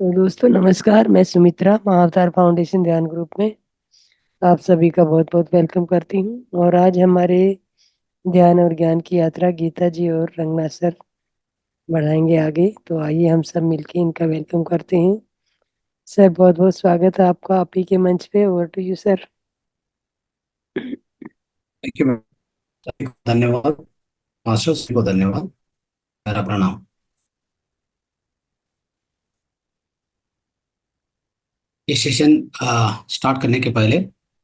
तो दोस्तों नमस्कार। मैं सुमित्रा महाअवतार फाउंडेशन ध्यान ग्रुप में आप सभी का बहुत बहुत वेलकम करती हूँ। और आज हमारे ध्यान और ज्ञान की यात्रा गीता जी और रंगनाथ सर बढ़ाएंगे आगे। तो आइए हम सब मिलके इनका वेलकम करते हैं। सर बहुत बहुत स्वागत है आपका आप ही के मंच पे। Over to you sir. Thank you ma'am. सभी को धन्यवाद। मास्टर सभी को धन्यवाद। मेरा प्रणाम। ये सेशन स्टार्ट करने के पहले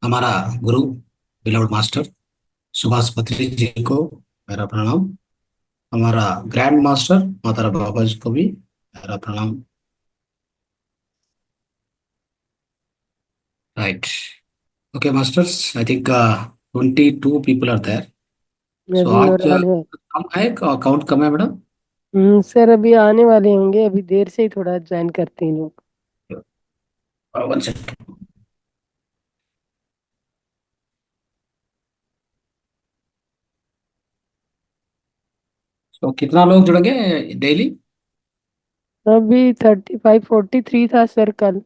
हमारा गुरु बिलवर्ड मास्टर सुभाष पत्री जी को मेरा प्रणाम। हमारा ग्रैंड मास्टर मातारा बाबा जी को भी मेरा प्रणाम। Right. Okay masters, I think 22 people are there. So अभी और आज आने कम है, काउंट कम है मैडम। सर अभी आने वाले होंगे। अभी देर से ही थोड़ा ज्वाइन करते हैं लोग। 1 सेकंड। तो कितना लोग जुड़ेंगे डेली? अभी 35 43 था सर कल।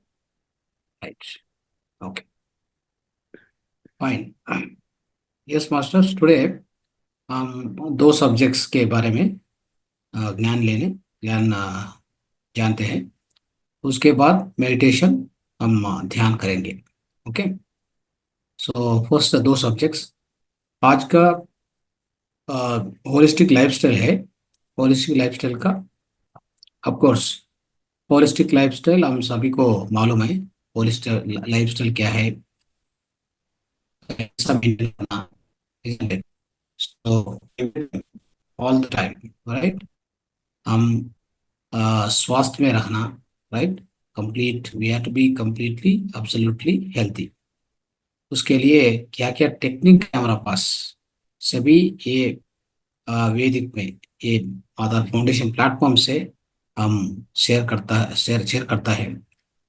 Right. Okay, fine. Yes masters, today हम दो सब्जेक्ट्स के बारे में ज्ञान जानते हैं। उसके बाद मेडिटेशन हम ध्यान करेंगे। ओके। सो फर्स्ट दो सब्जेक्ट्स आज का होलिस्टिक लाइफस्टाइल है। होलिस्टिक लाइफस्टाइल का ऑफ कोर्स होलिस्टिक लाइफस्टाइल हम सभी को मालूम है। होलिस्टिक लाइफस्टाइल क्या है, कैसा मेंटेन करना, isn't it? So all the time, right? हम स्वास्थ्य में रहना, right. Complete, we have to be completely absolutely healthy. उसके लिए क्या क्या टेक्निक है हमारे पास, सभी ये वैदिक में, ये आधार फाउंडेशन प्लेटफॉर्म से हम शेयर करता है।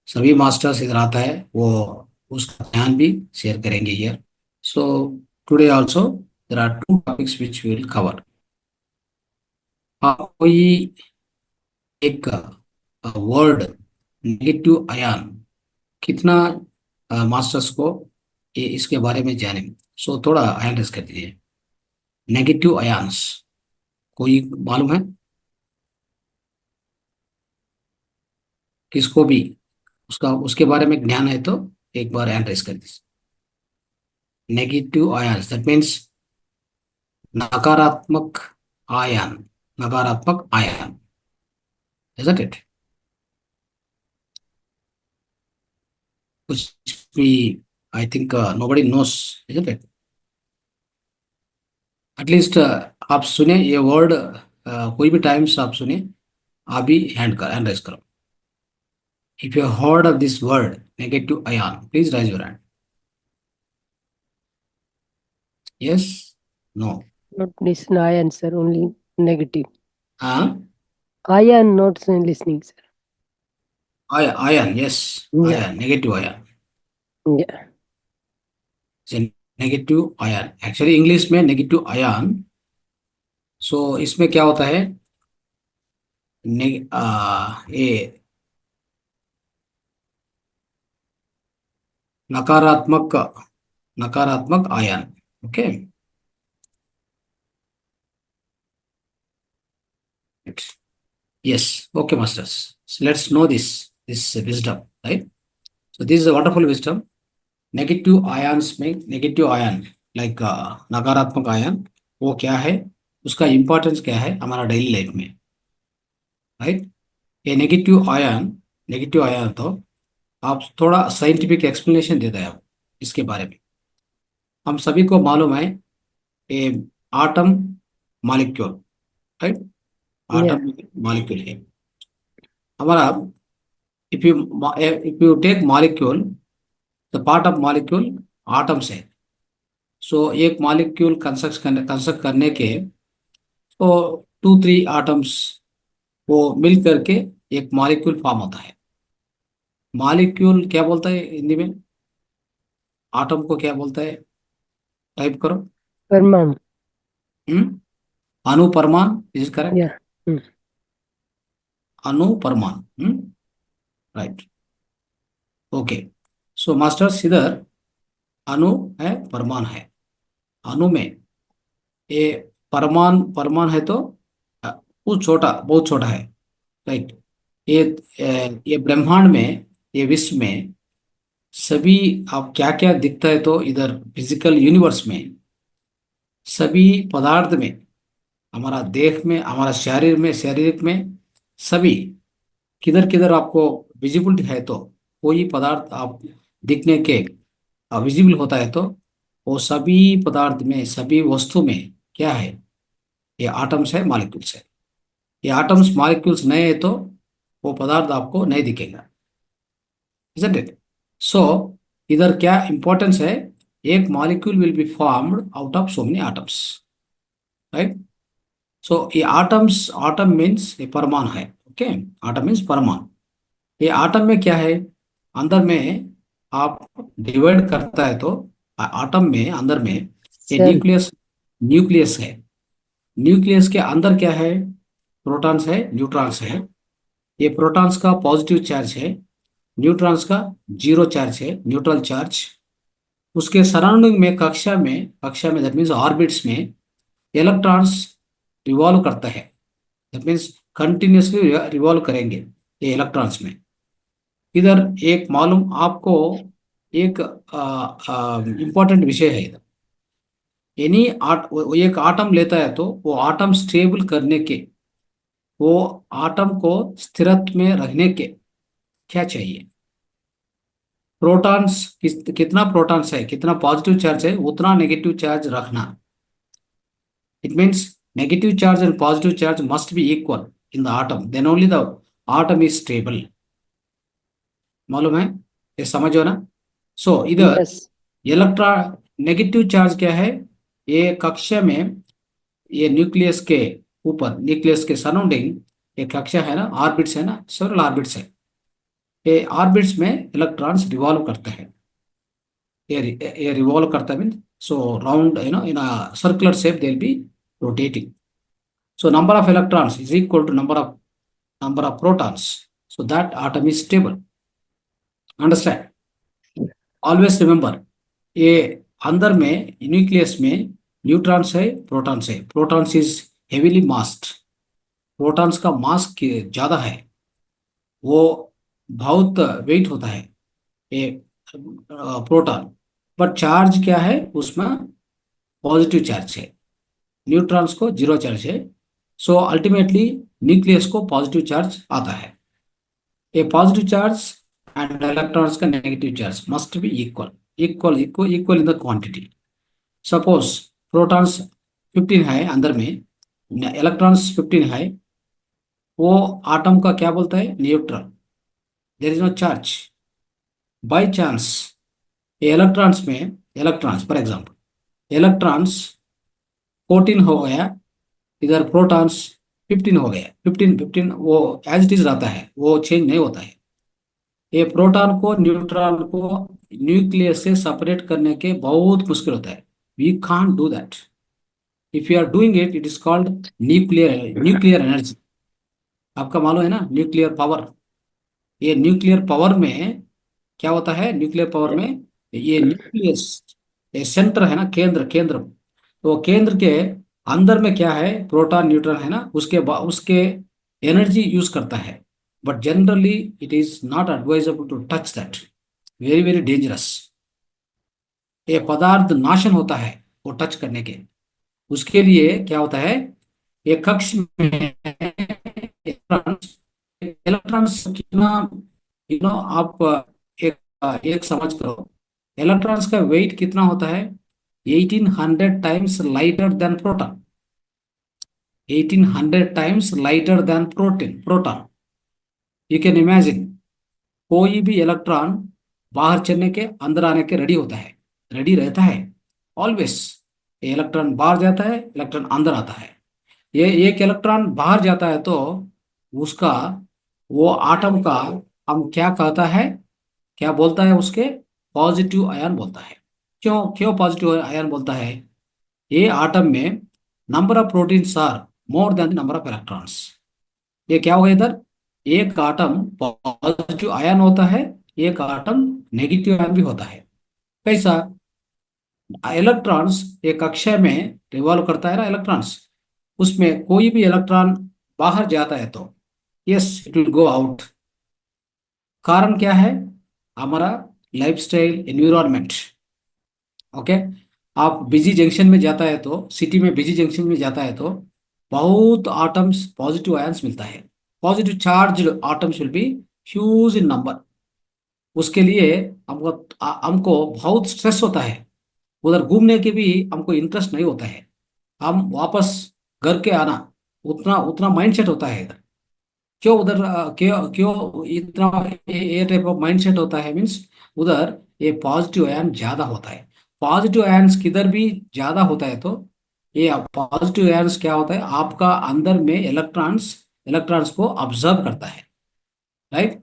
सभी मास्टर्स इधर आता है, वो उसका ध्यान भी शेयर करेंगे here. So today also there are two topics which we will cover. कोई एक वर्ड नेगेटिव आयन कितना मास्टर्स को ये इसके बारे में जाने। सो थोड़ा आयन रेस कर दीजिए। नेगेटिव आयंस कोई मालूम है किसको भी? उसका उसके बारे में ज्ञान है तो एक बार हैंड रेस कर दीजिए। नेगेटिव आयंस दैट मीन्स नकारात्मक आयन। नकारात्मक आयन, isn't it? कुछ भी, I think nobody nose, isn't it? At least आप सुने ये वर्ड, कोई भी टाइम्स आप सुने, आप भी हैंड रेस करो। If you heard of this word, negative ion, please raise your hand. Yes? No? Not listen iron sir, only negative. Uh, Iron not listening sir. ion, yes. Yeah. Ion, negative ion. Yeah. It's a negative ion. Actually, English में negative ion. सो इसमें क्या होता है? ये नकारात्मक नकारात्मक ion. Okay. Yes. Okay, masters. So let's know this wisdom, right? So this is a wonderful wisdom. Negative ions में negative ion like नकारात्मक आयन, वो क्या है, उसका इंपॉर्टेंस क्या है हमारा डेली लाइफ में, राइट। ये नेगेटिव आयन तो आप थोड़ा साइंटिफिक एक्सप्लेनेशन देता है आप इसके बारे में। हम सभी को मालूम है ये atom molecule, right. Yeah. Atom molecule है हमारा। If you take molecule, the part of molecule atoms है। सो एक मॉलिक्यूल कंस्ट्रक्ट करने के तो 2 3 आटम्स वो मिल करके एक मॉलिक्यूल फॉर्म होता है। मॉलिक्यूल क्या बोलता है हिंदी में? आटम को क्या बोलता है? टाइप करो। परमाणु। हम्म अणु परमाणु, इज करेक्ट? Yeah. Hmm. अणु परमाणु। Right, okay. सो मास्टर्स, इधर अणु है, परमाणु है। अणु में ये परमाणु परमाणु है तो वो छोटा, बहुत छोटा है, राइट। ये ब्रह्मांड में, ये विश्व में सभी, आप क्या क्या दिखता है तो इधर फिजिकल यूनिवर्स में सभी पदार्थ में, हमारा देह में, हमारा शरीर में, शारीरिक में सभी, किधर किधर आपको विजिबिलिटी है तो कोई पदार्थ आप दिखने के विजिबल होता है तो वो सभी पदार्थ में, सभी वस्तु में क्या है, ये आटम्स है, मॉलिक्यूल्स है। ये आटम्स मॉलिक्यूल्स नहीं है तो वो पदार्थ आपको नहीं दिखेगा, isn't it? So इधर क्या इंपॉर्टेंस है, एक molecule will be formed out of so many atoms, right. So ये एटम्स, एटम मीन्स ये परमाणु है, ओके। एटम मीन्स परमाणु। ये एटम में क्या है, अंदर में आप डिवाइड करता है तो एटम में अंदर में ये सेल। न्यूक्लियस, न्यूक्लियस है। न्यूक्लियस के अंदर क्या है, प्रोटॉन्स है, न्यूट्रॉन्स है। ये प्रोटॉन्स का पॉजिटिव चार्ज है, न्यूट्रॉन्स का जीरो चार्ज है, न्यूट्रल चार्ज। उसके सराउंडिंग में, कक्षा में दैट मीन्स ऑर्बिट्स में इलेक्ट्रॉन्स रिवॉल्व करता है, दैट मीन्स कंटिन्यूसली रिवॉल्व करेंगे ये इलेक्ट्रॉन्स में। इधर एक मालूम आपको, एक इम्पोर्टेंट विषय है इधर। एनी आट वो एक आटम लेता है तो वो आटम स्टेबल करने के, वो आटम को स्थिरत्व में रखने के क्या चाहिए, प्रोटॉन्स, कितना प्रोटॉन्स है, कितना पॉजिटिव चार्ज है, उतना नेगेटिव चार्ज रखना। It means negative charge and positive charge must be equal in the atom, then only the atom is stable. मालूम है, ये समझो ना। सो इधर यस। इलेक्ट्रॉन, नेगेटिव चार्ज क्या है, ये कक्षा में, ये न्यूक्लियस के ऊपर, न्यूक्लियस के सराउंडिंग एक कक्षा है ना, ऑर्बिट्स है ना, सेवरल ऑर्बिट्स है। ये ऑर्बिट्स में इलेक्ट्रॉन्स रिवॉल्व करते हैं। ये रिवॉल्व करता है mean, so round in a circular shape they will be rotating. So number of electrons is equal to number of protons. So that atom is stable. Understand? Always remember, ये अंदर में nucleus में neutrons है, protons है। Protons is heavily massed, protons का मास ज्यादा है, वो बहुत वेट होता है ये प्रोटॉन। बट चार्ज क्या है उसमें, पॉजिटिव चार्ज है। न्यूट्रॉन्स को जीरो चार्ज है। सो अल्टीमेटली न्यूक्लियस को पॉजिटिव चार्ज आता है। ए पॉजिटिव चार्ज एंड इलेक्ट्रॉन्स का negative charge must be equal, equal equal equal in the quantity. Suppose protons 15 है अंदर में, इलेक्ट्रॉन्स 15 है, वो आटम का क्या बोलता है, neutral, there is no charge. By chance ये इलेक्ट्रॉन्स में, इलेक्ट्रॉन्स फॉर एग्जांपल इलेक्ट्रॉन्स 14 हो गया, इधर प्रोटॉन्स 15 हो गया, 15 वो एज इट इज रहता है, वो चेंज नहीं होता है। ये प्रोटॉन को, न्यूट्रॉन को न्यूक्लियस से सेपरेट करने के बहुत मुश्किल होता है। We can't do that. If you are doing it, it is called nuclear energy. आपका मालूम है ना, न्यूक्लियर पावर। ये न्यूक्लियर पावर में क्या होता है, न्यूक्लियर पावर में ये न्यूक्लियस, ये सेंटर है ना, केंद्र, केंद्र, तो केंद्र के अंदर में क्या है, प्रोटॉन न्यूट्रॉन है ना, उसके एनर्जी यूज करता है। But generally it is not advisable to touch that, very very dangerous. ये पदार्थ नाशन होता है वो टच करने के। उसके लिए क्या होता है, एक कक्ष में इलेक्ट्रॉन्स, इलेक्ट्रॉन्स कितना, आप एक समझ करो, इलेक्ट्रॉन्स का वेट कितना होता है, 1800 times lighter than proton, 1800 times lighter than proton. You can imagine, कोई भी इलेक्ट्रॉन बाहर चलने के, अंदर आने के रेडी होता है, रेडी रहता है ऑलवेज। इलेक्ट्रॉन बाहर जाता है, इलेक्ट्रॉन अंदर आता है। ये एक इलेक्ट्रॉन बाहर जाता है तो उसका, वो आटम का हम क्या कहता है, क्या बोलता है उसके, पॉजिटिव आयन बोलता है। क्यों क्यों पॉजिटिव आयन बोलता है, ये आटम में number of proteins are more than the number of electrons. ये क्या होगा इधर, एक आटम पॉजिटिव आयन होता है, एक आटम नेगेटिव आयन भी होता है। कैसा? इलेक्ट्रॉन्स एक कक्षा में रिवॉल्व करता है ना, इलेक्ट्रॉन्स, उसमें कोई भी इलेक्ट्रॉन बाहर जाता है तो yes it will go out. कारण क्या है? हमारा लाइफस्टाइल, एनवायरनमेंट। ओके। आप बिजी जंक्शन में जाता है तो, सिटी में बिजी जंक्शन में जाता है तो बहुत आटम्स पॉजिटिव आयंस मिलता है। Positive charge atoms will be huge in number. उसके लिए हमको हमको बहुत स्ट्रेस होता है। उधर घूमने के भी हमको इंटरेस्ट नहीं होता है। हम वापस घर के आना, उतना उतना माइंडसेट होता है इधर। क्यों उधर क्यों क्यों इतना ये टाइप ऑफ माइंडसेट होता है मीन्स, उधर ये पॉजिटिव आयन ज्यादा होता है। पॉजिटिव आयन्स किधर भी ज्यादा होता है तो ये पॉजिटिव आयन्स क्या होता है, आपका अंदर में इलेक्ट्रॉन्स इलेक्ट्रॉन्स को ऑब्जर्व करता है। राइट।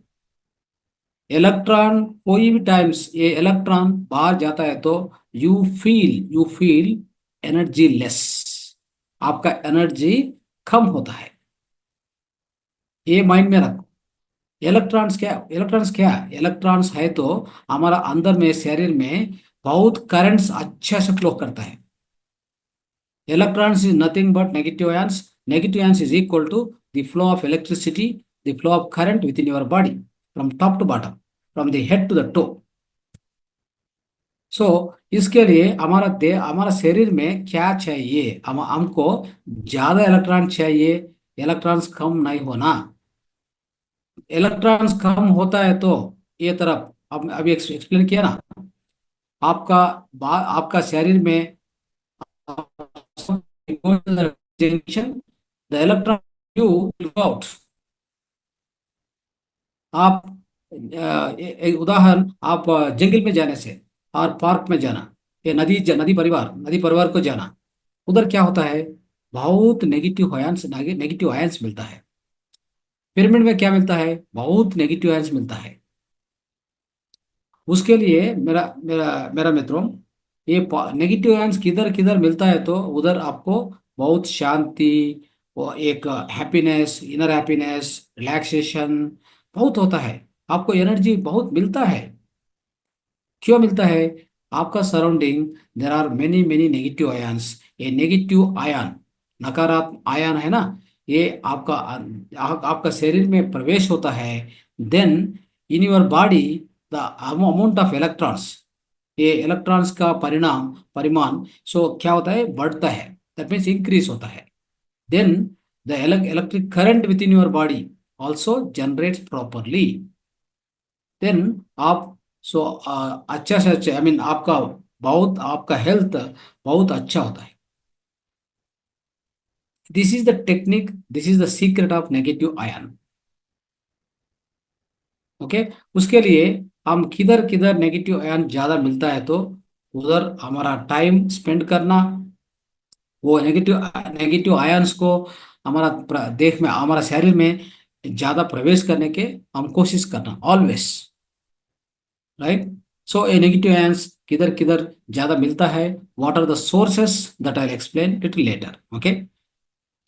इलेक्ट्रॉन कोई भी टाइम्स ये इलेक्ट्रॉन बाहर जाता है तो यू फील एनर्जी लेस। आपका एनर्जी कम होता है। ये माइंड में रखो। इलेक्ट्रॉन्स है तो हमारा अंदर में शरीर में बहुत करंट्स अच्छा से फ्लो करता है। Electrons is nothing but negative ions. Negative ions is equal to the flow of electricity, the flow of current with in your body from top to bottom, from the head to the toe. So इसके लिए हमारा शरीर में क्या चाहिए, हमको ज्यादा electron चाहिए, इलेक्ट्रॉन्स कम नहीं होना। इलेक्ट्रॉन्स कम होता है तो ये तरफ, अब अभी एक्सप्लेन किया ना, आपका आपका शरीर में junction, the electron you out. आप एक उदाहरण, आप जंगल में जाने से और पार्क में जाना, ये नदी परिवार को जाना, उधर क्या होता है, बहुत नेगेटिव आयंस मिलता है। पिरामिड में क्या मिलता है, बहुत नेगेटिव आयंस मिलता है। उसके लिए मेरा मेरा मेरा मित्रों, ये नेगेटिव आयंस किधर किधर मिलता है तो उधर आपको बहुत शांति, वो एक हैप्पीनेस, इनर हैप्पीनेस, रिलैक्सेशन बहुत होता है। आपको एनर्जी बहुत मिलता है। क्यों मिलता है? आपका surrounding there are many many negative ions. ये नेगेटिव आयन, नकारात्मक आयन है ना, ये आपका शरीर में प्रवेश होता है। Then in your body the amount of electrons, ये इलेक्ट्रॉन्स का परिमाण सो क्या होता है, बढ़ता है। दैट मीन्स इंक्रीज होता है। Then the electric current with in your body also generates properly. Then आप सो अच्छा से अच्छा, आई मीन आपका हेल्थ बहुत अच्छा होता है। This is the technique, this is the secret of negative ion. Okay. उसके लिए हम किधर किधर नेगेटिव आयन ज्यादा मिलता है तो उधर हमारा टाइम स्पेंड करना, वो नेगेटिव नेगेटिव आयंस को हमारा देख में, हमारा शरीर में ज्यादा प्रवेश करने के हम कोशिश करना always. Right. So a negative ions किधर किधर ज्यादा मिलता है, what are the sources, that I explain little later. Okay.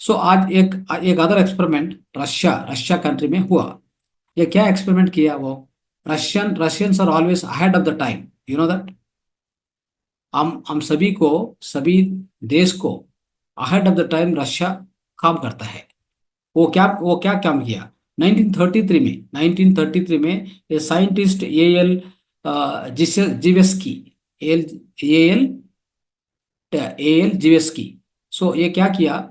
So आज एक एक other experiment Russia Russia country में हुआ। ये क्या एक्सपेरिमेंट किया वो, Russians are always ahead of the time, you know that. हम सभी देश को ahead of the time Russia काम करता है। वो क्या काम किया, 1933 में ये scientist AL Chizhevsky, L AL AL Chizhevsky. So ये क्या किया,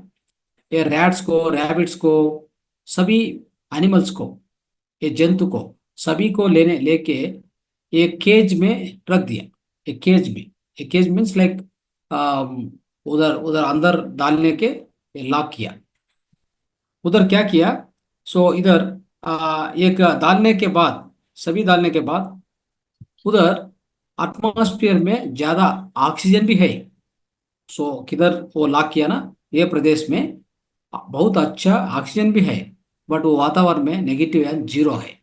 ये रैट्स को, रैबिट्स को, सभी एनिमल्स को, ये जंतु को, सभी को लेने लेके एक केज में रख दिया। एक केज में, एक केज मीन्स लाइक उधर उधर अंदर डालने के लॉक किया। उधर क्या किया, सो इधर एक डालने के बाद, सभी डालने के बाद उधर एटमॉस्फेयर में ज्यादा ऑक्सीजन भी है। सो किधर वो लॉक किया ना, ये प्रदेश में बहुत अच्छा ऑक्सीजन भी है, बट वो वातावरण में नेगेटिव आयन जीरो है।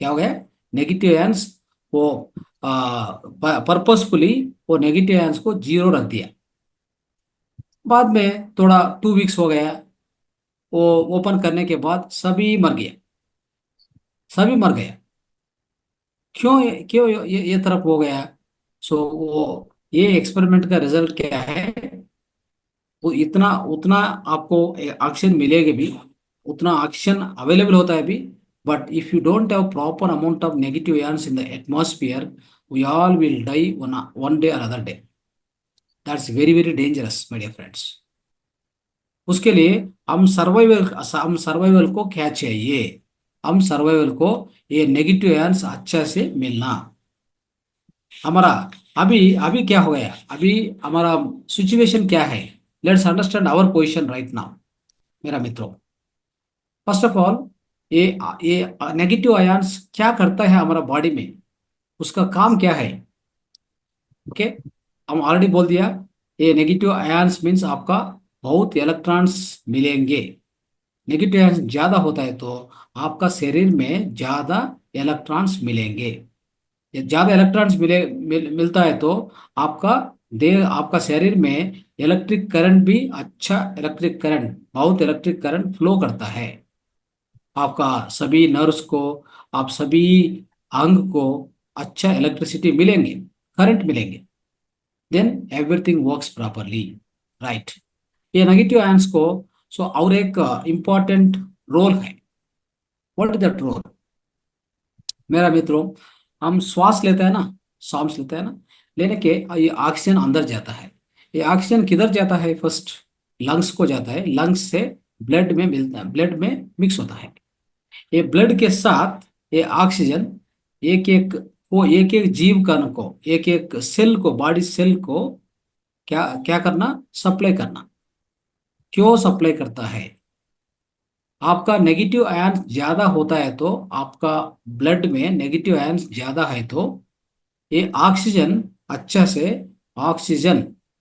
क्या हो गया, नेगेटिव आयंस वो पर्पसफुली वो नेगेटिव आयंस को जीरो रख दिया। बाद में थोड़ा 2 वीक्स हो गया, वो ओपन करने के बाद सभी मर गए। सभी मर गया। क्यों ये तरफ हो गया? सो वो ये एक्सपेरिमेंट का रिजल्ट क्या है? वो इतना उतना आपको ऑक्सीजन मिलेगा भी, उतना ऑक्सीजन अवेलेबल होता है भी, but if you don't have proper amount of negative ions in the atmosphere, we all will die one day और other day. That's very very dangerous my dear friends. उसके लिए हम सर्वाइवल को क्या चाहिए? हम सर्वाइवल को ये नेगेटिव आयंस अच्छा से मिलना। हमारा अभी अभी क्या हो गया, अभी हमारा सिचुएशन क्या है? Let's understand our position right now मेरा मित्रों। फर्स्ट ऑफ ऑल, ये ये नेगेटिव आयंस क्या करता है हमारा बॉडी में, उसका काम क्या है? ओके, हम ऑलरेडी बोल दिया, ये नेगेटिव आयंस मीन्स आपका बहुत इलेक्ट्रॉन्स मिलेंगे। नेगेटिव आयंस ज्यादा होता है तो आपका शरीर में ज्यादा इलेक्ट्रॉन्स मिलेंगे। ये ज्यादा इलेक्ट्रॉन्स मिलता है तो आपका देह, आपका शरीर में इलेक्ट्रिक करंट भी, अच्छा इलेक्ट्रिक करंट, बहुत इलेक्ट्रिक करंट फ्लो करता है। आपका सभी नर्व्स को, आप सभी अंग को अच्छा इलेक्ट्रिसिटी मिलेंगे, करंट मिलेंगे, then everything works properly, right. ये नेगेटिव आयंस को, सो और एक इम्पॉर्टेंट रोल है। व्हाट इज दैट रोल मेरा मित्रों? हम श्वास लेते हैं ना, सांस लेते हैं ना, लेने के ये ऑक्सीजन अंदर जाता है। ये ऑक्सीजन किधर जाता है? फर्स्ट लंग्स को जाता है, लंग्स से ब्लड में मिलता है, ब्लड में मिक्स होता है। ये ब्लड के साथ ये ऑक्सीजन एक एक एक एक जीव कण को, एक एक सेल को, बॉडी सेल को क्या क्या करना? सप्लाई करना। क्यों सप्लाई करता है? आपका नेगेटिव आयन ज्यादा होता है तो, आपका ब्लड में नेगेटिव आयन ज्यादा है तो ये ऑक्सीजन अच्छा से, oxygen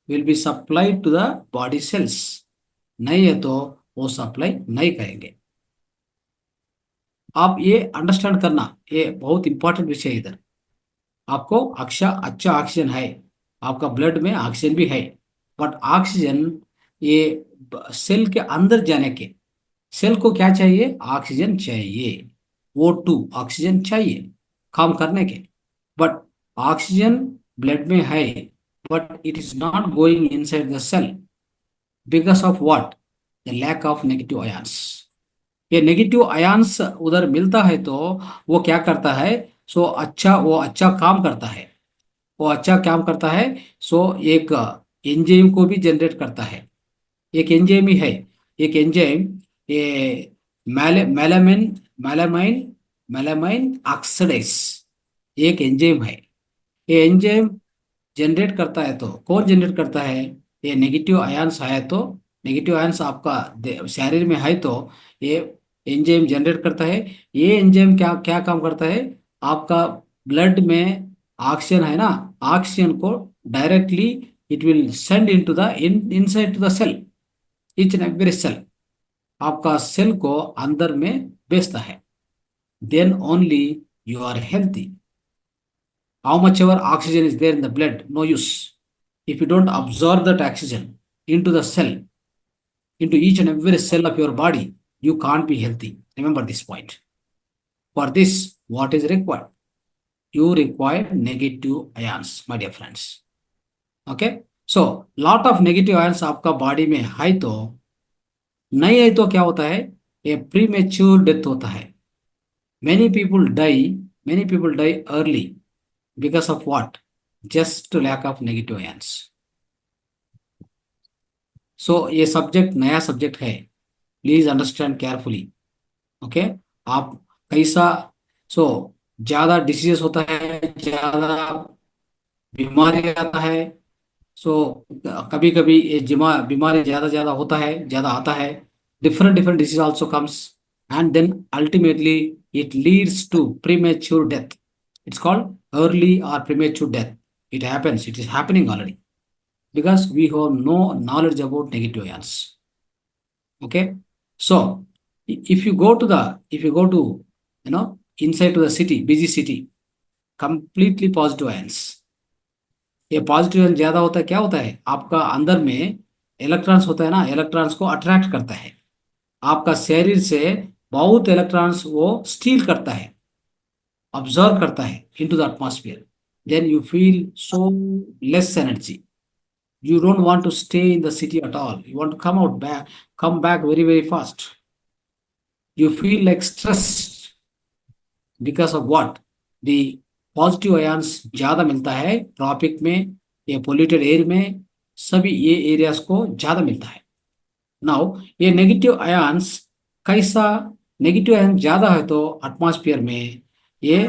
will be supplied to the body cells. नहीं है तो वो सप्लाई नहीं करेंगे। आप ये अंडरस्टैंड करना, ये बहुत इंपॉर्टेंट विषय है इधर। आपको अच्छा अच्छा ऑक्सीजन है, आपका ब्लड में ऑक्सीजन भी है, बट ऑक्सीजन ये सेल के अंदर जाने के, सेल को क्या चाहिए? ऑक्सीजन चाहिए, O2 ऑक्सीजन चाहिए काम करने के। बट ऑक्सीजन ब्लड में है, but it is not going inside the cell because of what? The lack of negative ions. ये नेगेटिव आयंस उधर मिलता है तो वो क्या करता है? सो अच्छा, वो अच्छा काम करता है, वो अच्छा काम करता है। सो एक एंजाइम को भी जनरेट करता है। एक एंजाइम ही है, एक एंजाइम, ये मेलामिन मेलामाइन मेलामाइन ऑक्सीडेज एक एंजाइम है। ये एंजाइम जनरेट करता है तो, कौन जनरेट करता है? ये नेगेटिव आयंस है तो, नेगेटिव आयंस आपका शरीर में है तो ये एंजाइम जनरेट करता है। ये एंजाइम क्या क्या काम करता है? आपका ब्लड में ऑक्सीजन है ना, ऑक्सीजन को directly it will send into the inside to the cell, each and every cell, आपका सेल को अंदर में भेजता है। Then only you are healthy. How much ever oxygen is there in the blood, no use. If you don't absorb that oxygen into the cell, into each and every cell of your body, you can't be healthy. Remember this point. For this, what is required? You require negative ions, my dear friends. Okay? So, lot of negative ions आपका body में है तो, नहीं है तो क्या होता है? ये प्रीमेच्योर डेथ होता है। Many people die, many people die early because of what? Just lack of negative ions. सो ये सब्जेक्ट नया सब्जेक्ट है, प्लीज अंडरस्टैंड केयरफुली। ओके, आप कैसा, सो ज्यादा डिसीजेस होता है, ज्यादा बीमारी आता है। सो कभी कभी ये बीमारी ज्यादा ज्यादा होता है, ज्यादा आता है, different different disease also comes, and then ultimately it leads to premature death. It's called early और premature death. It happens, it is happening already because we have no knowledge about negative ions. Okay, so if you go to the, if you go to, you know, inside to the city, busy city, completely positive ions। ये positive ion ज्यादा होता है, क्या होता है? आपका अंदर में इलेक्ट्रॉन्स होता है ना, इलेक्ट्रॉन्स को अट्रैक्ट करता है। आपका शरीर से बहुत इलेक्ट्रॉन्स वो स्टील करता है, ऑब्जर्व करता है into the atmosphere, then you feel so less energy. You don't want to stay in the city at all. You want to come back very, very fast. You feel like stressed because of what? The positive ions ज्यादा मिलता है tropic में या polluted air में, सभी ये areas को ज्यादा मिलता है. नाउ ये नेगेटिव आयंस कैसा? नेगेटिव आयन ज्यादा है तो एटमॉस्फेयर में ये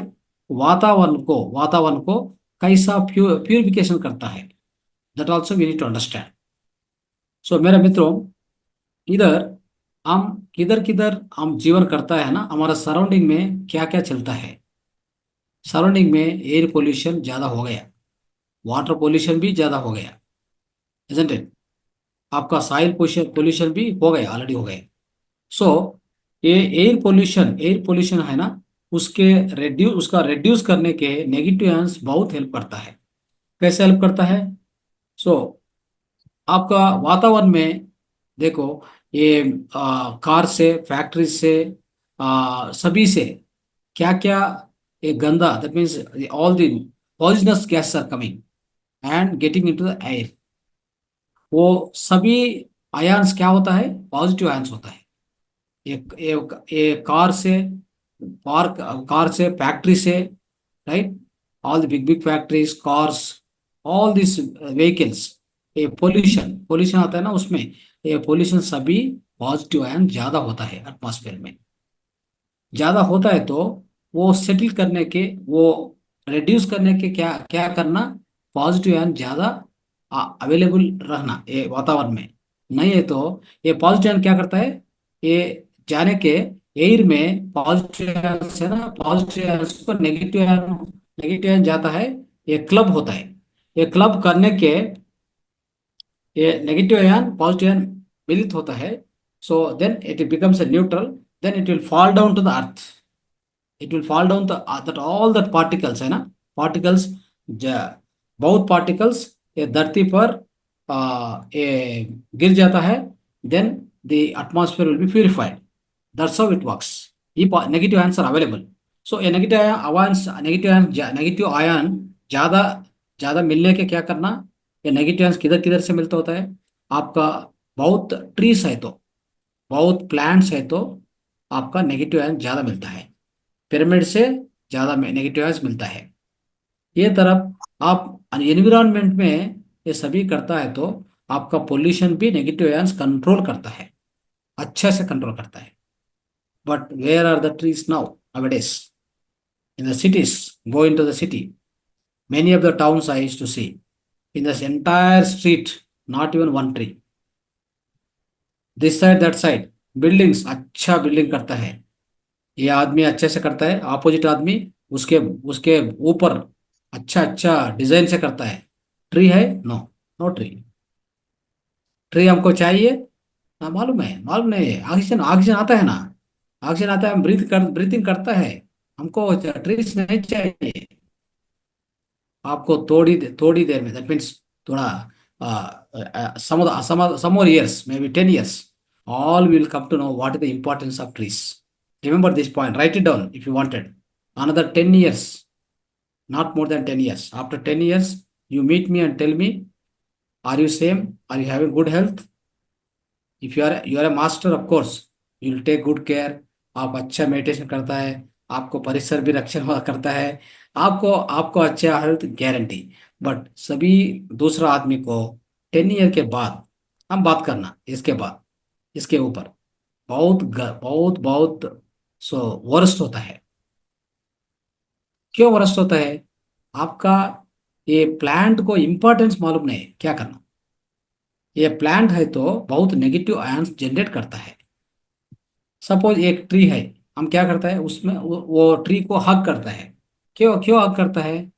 वातावरण को कैसा प्यूरिफिकेशन करता है, that also we need to understand. So मेरे मित्रों, इधर हम किधर किधर हम जीवन करता है ना, हमारा सराउंडिंग में क्या क्या चलता है. सराउंडिंग में एयर पोल्यूशन ज़्यादा हो गया, वाटर पोल्यूशन भी ज़्यादा हो गया, इजंट इट? आपका सॉइल पोल्यूशन पोल्यूशन भी हो गया, ऑलरेडी हो गए. सो ये एयर पोल्यूशन है ना, उसका रिड्यूस करने के नेगेटिव आयंस बहुत हेल्प करता है. कैसे हेल्प करता है? सो आपका वातावरण में देखो, ये कार से, फैक्ट्री से, सभी से क्या क्या ये गंदा, that means all the poisonous gas are coming and getting into the air. वो सभी आयंस क्या होता है? पॉजिटिव आयंस होता है. ये कार से, पार्क कार से, फैक्ट्री से, right? All the big big factories, cars, all this vehicles, ये पोल्यूशन पोल्यूशन आता है ना, उसमें ये पोल्यूशन सभी पॉजिटिव आयन ज्यादा होता है एटमॉस्फेयर में. ज्यादा होता है तो वो सेटल करने के, वो रिड्यूस करने के क्या क्या करना? पॉजिटिव आयन ज्यादा अवेलेबल रहना ये वातावरण में. नहीं है तो ये पॉजिटिव आयन क्या करता है? ये जाने के एयर में पॉजिटिव आयन है ना, पॉजिटिव आयन को नेगेटिव आयन जाता है, ये क्लब होता है. ये क्लब करने के ये नेगेटिव आयन पॉजिटिव आयन मिलित होता है. So then it becomes a neutral, then it will fall down to the earth. It will fall down that all that particles है ना, पार्टिकल्स, बहुत पार्टिकल्स ये धरती पर ये गिर जाता है. Then the atmosphere will be purified. That's how it works. ये negative ions are available. So ये नेगेटिव आयन ज्यादा ज्यादा मिलने के क्या करना? ये नेगेटिव आयंस किधर किधर से मिलता होता है? आपका बहुत ट्रीज है तो, बहुत प्लांट्स है तो आपका नेगेटिव आयन ज्यादा मिलता है. पिरामिड से ज्यादा नेगेटिव आयंस मिलता है. ये तरफ आप एनवायरनमेंट में ये सभी करता है तो आपका पोल्यूशन भी नेगेटिव आयंस कंट्रोल करता है, अच्छे से कंट्रोल करता है. But where are the trees now nowadays? In the cities, go into the city, many of the towns I used to see, in this entire street, not even one tree. This side, that side, buildings, अच्छा building करता है, ये आदमी अच्छे से करता है, opposite आदमी उसके उसके ऊपर अच्छा अच्छा डिजाइन से करता है. ट्री है? No, no tree. ट्री हमको चाहिए ना, मालूम है? मालूम नहीं है. ऑक्सीजन ऑक्सीजन आता है ना, ऑक्सीजन आता है, हम ब्रीथिंग करता है. हमको ट्रीज नहीं चाहिए. आपको थोड़ी देर में, दैट मीन्स थोड़ा some more years, maybe 10 years, all will come to know what is the importance of trees. Remember this point, write it down if you wanted. Another 10 years, not more than 10 years. After 10 years, you meet me and tell me, are you same? Are you having good health? If you are a master, of course, you will take good care. आप अच्छा meditation करता है, आपको परिसर भी रक्षण करता है, आपको आपको अच्छा हेल्थ गारंटी. बट सभी दूसरा आदमी को 10 ईयर के बाद हम बात करना, इसके बाद इसके ऊपर बहुत बहुत सो वर्स्ट होता है. क्यों वर्स्ट होता है? आपका ये प्लांट को इम्पोर्टेंस मालूम नहीं है क्या करना. ये प्लांट है तो बहुत नेगेटिव आयंस जनरेट करता है. सपोज एक ट्री है, हम क्या करता है उसमें, वो ट्री को हग करता है. क्यों क्यों हग करता है?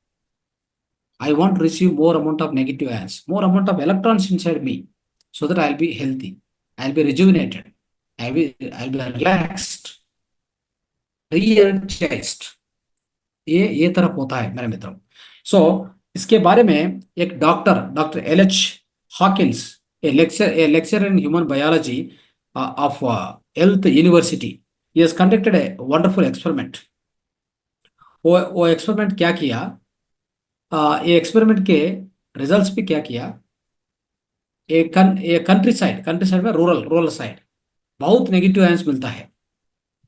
I want to receive more amount of negative ions, more amount of electrons inside me, so that I'll be healthy, I'll be rejuvenated, I'll be relaxed, re-energized. ये तरफ होता है मेरे मित्रों. सो इसके बारे में एक doctor LH Hawkins, a lecturer in human biology of Health University, he has conducted a wonderful experiment. वो एक्सपेरिमेंट क्या किया, ये एक्सपेरिमेंट के रिजल्ट्स भी क्या किया, ये कंट्री साइड में, रूरल साइड बहुत नेगेटिव आयंस मिलता है।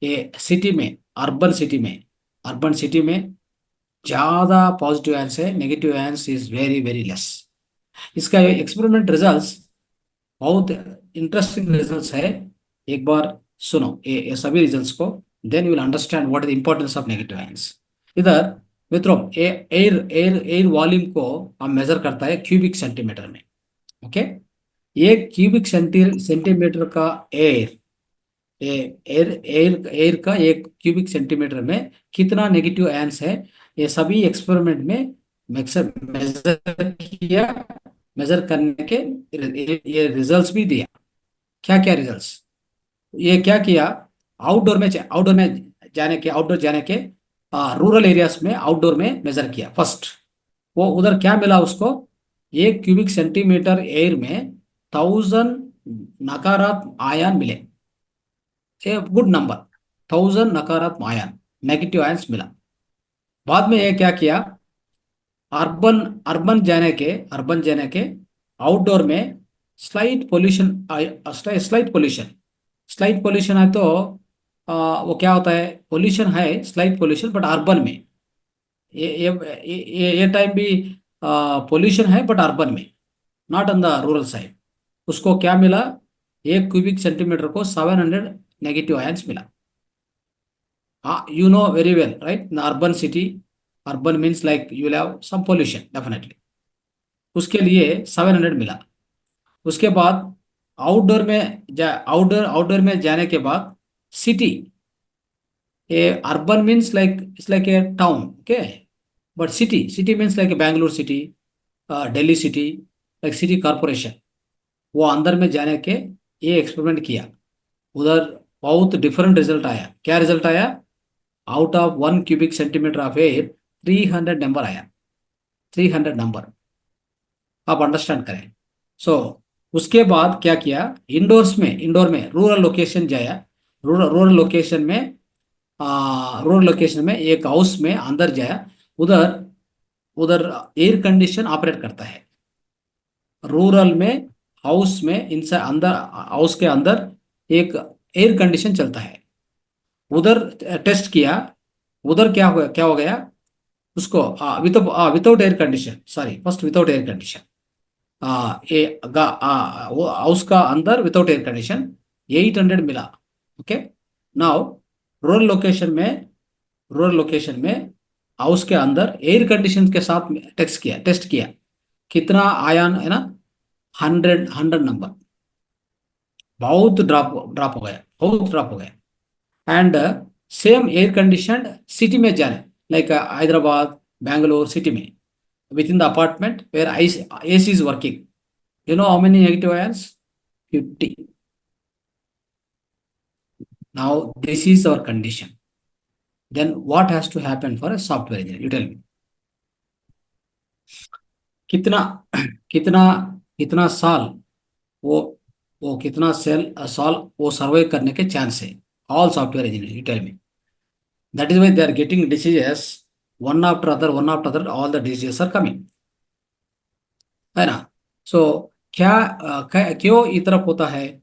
ये सिटी में, अर्बन सिटी में, अर्बन सिटी में ज्यादा पॉजिटिव आयंस है, negative ions is very very less. इसका एक्सपेरिमेंट रिजल्ट्स बहुत इंटरेस्टिंग रिजल्ट्स है। एक बार सुनो ये सभी रिजल्ट्स को, then you will understand what is the importance of negative ions. इधर मित्रों, एयर एयर एयर वॉल्यूम को हम मेजर करता है क्यूबिक सेंटीमीटर में। ओके, एक क्यूबिक सेंटीमीटर का एयर, एयर एयर एयर का एक क्यूबिक सेंटीमीटर में कितना नेगेटिव आयंस है, ये सभी एक्सपेरिमेंट में मेजर किया। मेजर करने के ये रिजल्ट्स भी दिया। क्या क्या रिजल्ट्स, ये क्या किया, आउटडोर जाने के रूरल एरियाज में आउटडोर में मेजर किया फर्स्ट। वो उधर क्या मिला उसको, एक क्यूबिक सेंटीमीटर एयर में 1000 नकारात्मक आयन मिले। ए गुड नंबर, 1000 नकारात्मक आयन, नेगेटिव आयंस मिला। बाद में ये क्या किया, अर्बन अर्बन जाने के आउटडोर में स्लाइट पोल्यूशन, स्लाइट पोल्यूशन है तो वो क्या होता है, पोल्यूशन है स्लाइट पोल्यूशन, बट अर्बन में ये टाइम भी पोल्यूशन है बट अर्बन में, not on the rural side. उसको क्या मिला, एक क्यूबिक सेंटीमीटर को 700 नेगेटिव आयंस मिला। हाँ, you know very well right, in urban city, urban means like you will have some pollution definitely, उसके लिए 700 मिला। उसके बाद आउटडोर में जाने के बाद city, a urban means like it's like a town, okay, but city means like Bangalore city, Delhi city, like city corporation, वो अंदर में जाने के ये एक्सपेरिमेंट किया। उधर बहुत डिफरेंट रिजल्ट आया। क्या रिजल्ट आया, out of 1 cubic centimetre of air 300 number आया, 300 नंबर, आप अंडरस्टैंड करें। सो उसके बाद क्या किया, इंडोर में रूरल लोकेशन जाया। रूरल लोकेशन में एक हाउस में अंदर जाया। उधर उधर एयर कंडीशन ऑपरेट करता है रूरल में, हाउस में, इनसे अंदर, हाउस के अंदर एक एयर कंडीशन चलता है। उधर टेस्ट किया। उधर क्या हो गया उसको, without air condition, sorry first without air condition, वो हाउस का अंदर विदाउट एयर कंडीशन 800 मिला। ओके, नाउ रूरल लोकेशन में रूरल लोकेशन में हाउस के अंदर एयर कंडीशन के साथ टेस्ट किया, कितना आयन है ना, 100 नंबर, बहुत ड्रॉप हो गया, बहुत ड्रॉप हो गया। And same air condition city में जाने, लाइक हैदराबाद, बैंगलोर सिटी में, with in the apartment where AC is working, you know how many negative ions, 50. Now this is our condition. Then what has to happen for a software engineer, you tell me, कितना कितना कितना साल वो कितना साल वो सर्वे करने के चांस है, all software engineer, you tell me. That is why they are getting diseases one after other, all the diseases are coming, है ना। सो क्यों इस तरफ होता है,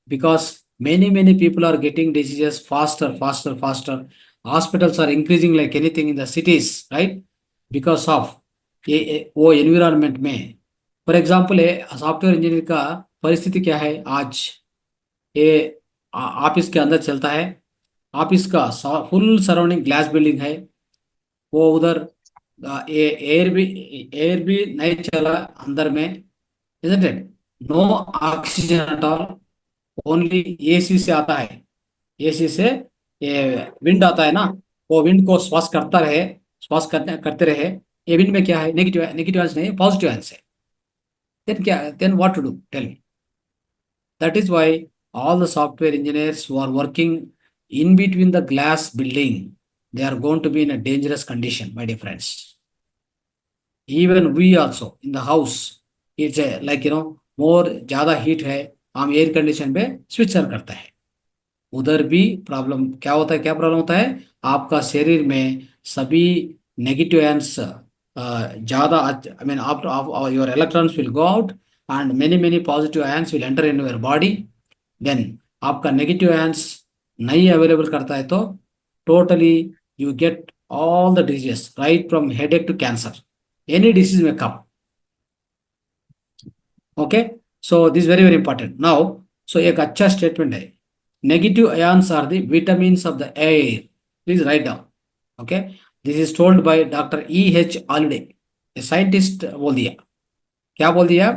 because many people are getting diseases faster, hospitals are increasing like anything in the cities, right, because of ये वो environment में। फॉर एग्जांपल सॉफ्टवेयर इंजीनियर का परिस्थिति क्या है आज, ये ऑफिस के अंदर चलता है, ऑफिस का फुल सराउंडिंग ग्लास बिल्डिंग है, वो उधर ये एयर भी नहीं चला अंदर में, isn't it? No oxygen at all, only AC से आता है, AC से ये विंड आता है ना, वो विंड को श्वास करते रहे। ये विंड में क्या है, नेगेटिव आंस नहीं, पॉजिटिव आंस है। Then what to do, tell me. That is why all the software engineers who are working in between the glass building, they are going to be in a dangerous condition, my dear friends. Even we also in the house, it's a like more ज्यादा heat है, हम air condition पे switch on करते हैं। उधर भी problem क्या होता है, क्या प्रॉब्लम होता है, आपका शरीर में सभी नेगेटिव आयंस ज़्यादा, I mean after your electrons will go out and many many positive ions will enter in your body. Then आपका नेगेटिव आयंस नहीं अवेलेबल करता है तो totally you get all the disease right from headache to cancer, any disease में कम। Okay, so this very very important now. So एक अच्छा statement है, negative ions are the vitamins of the air, please write down. Okay, this is told by doctor E H Holiday, scientist बोल दिया। क्या बोल दिया?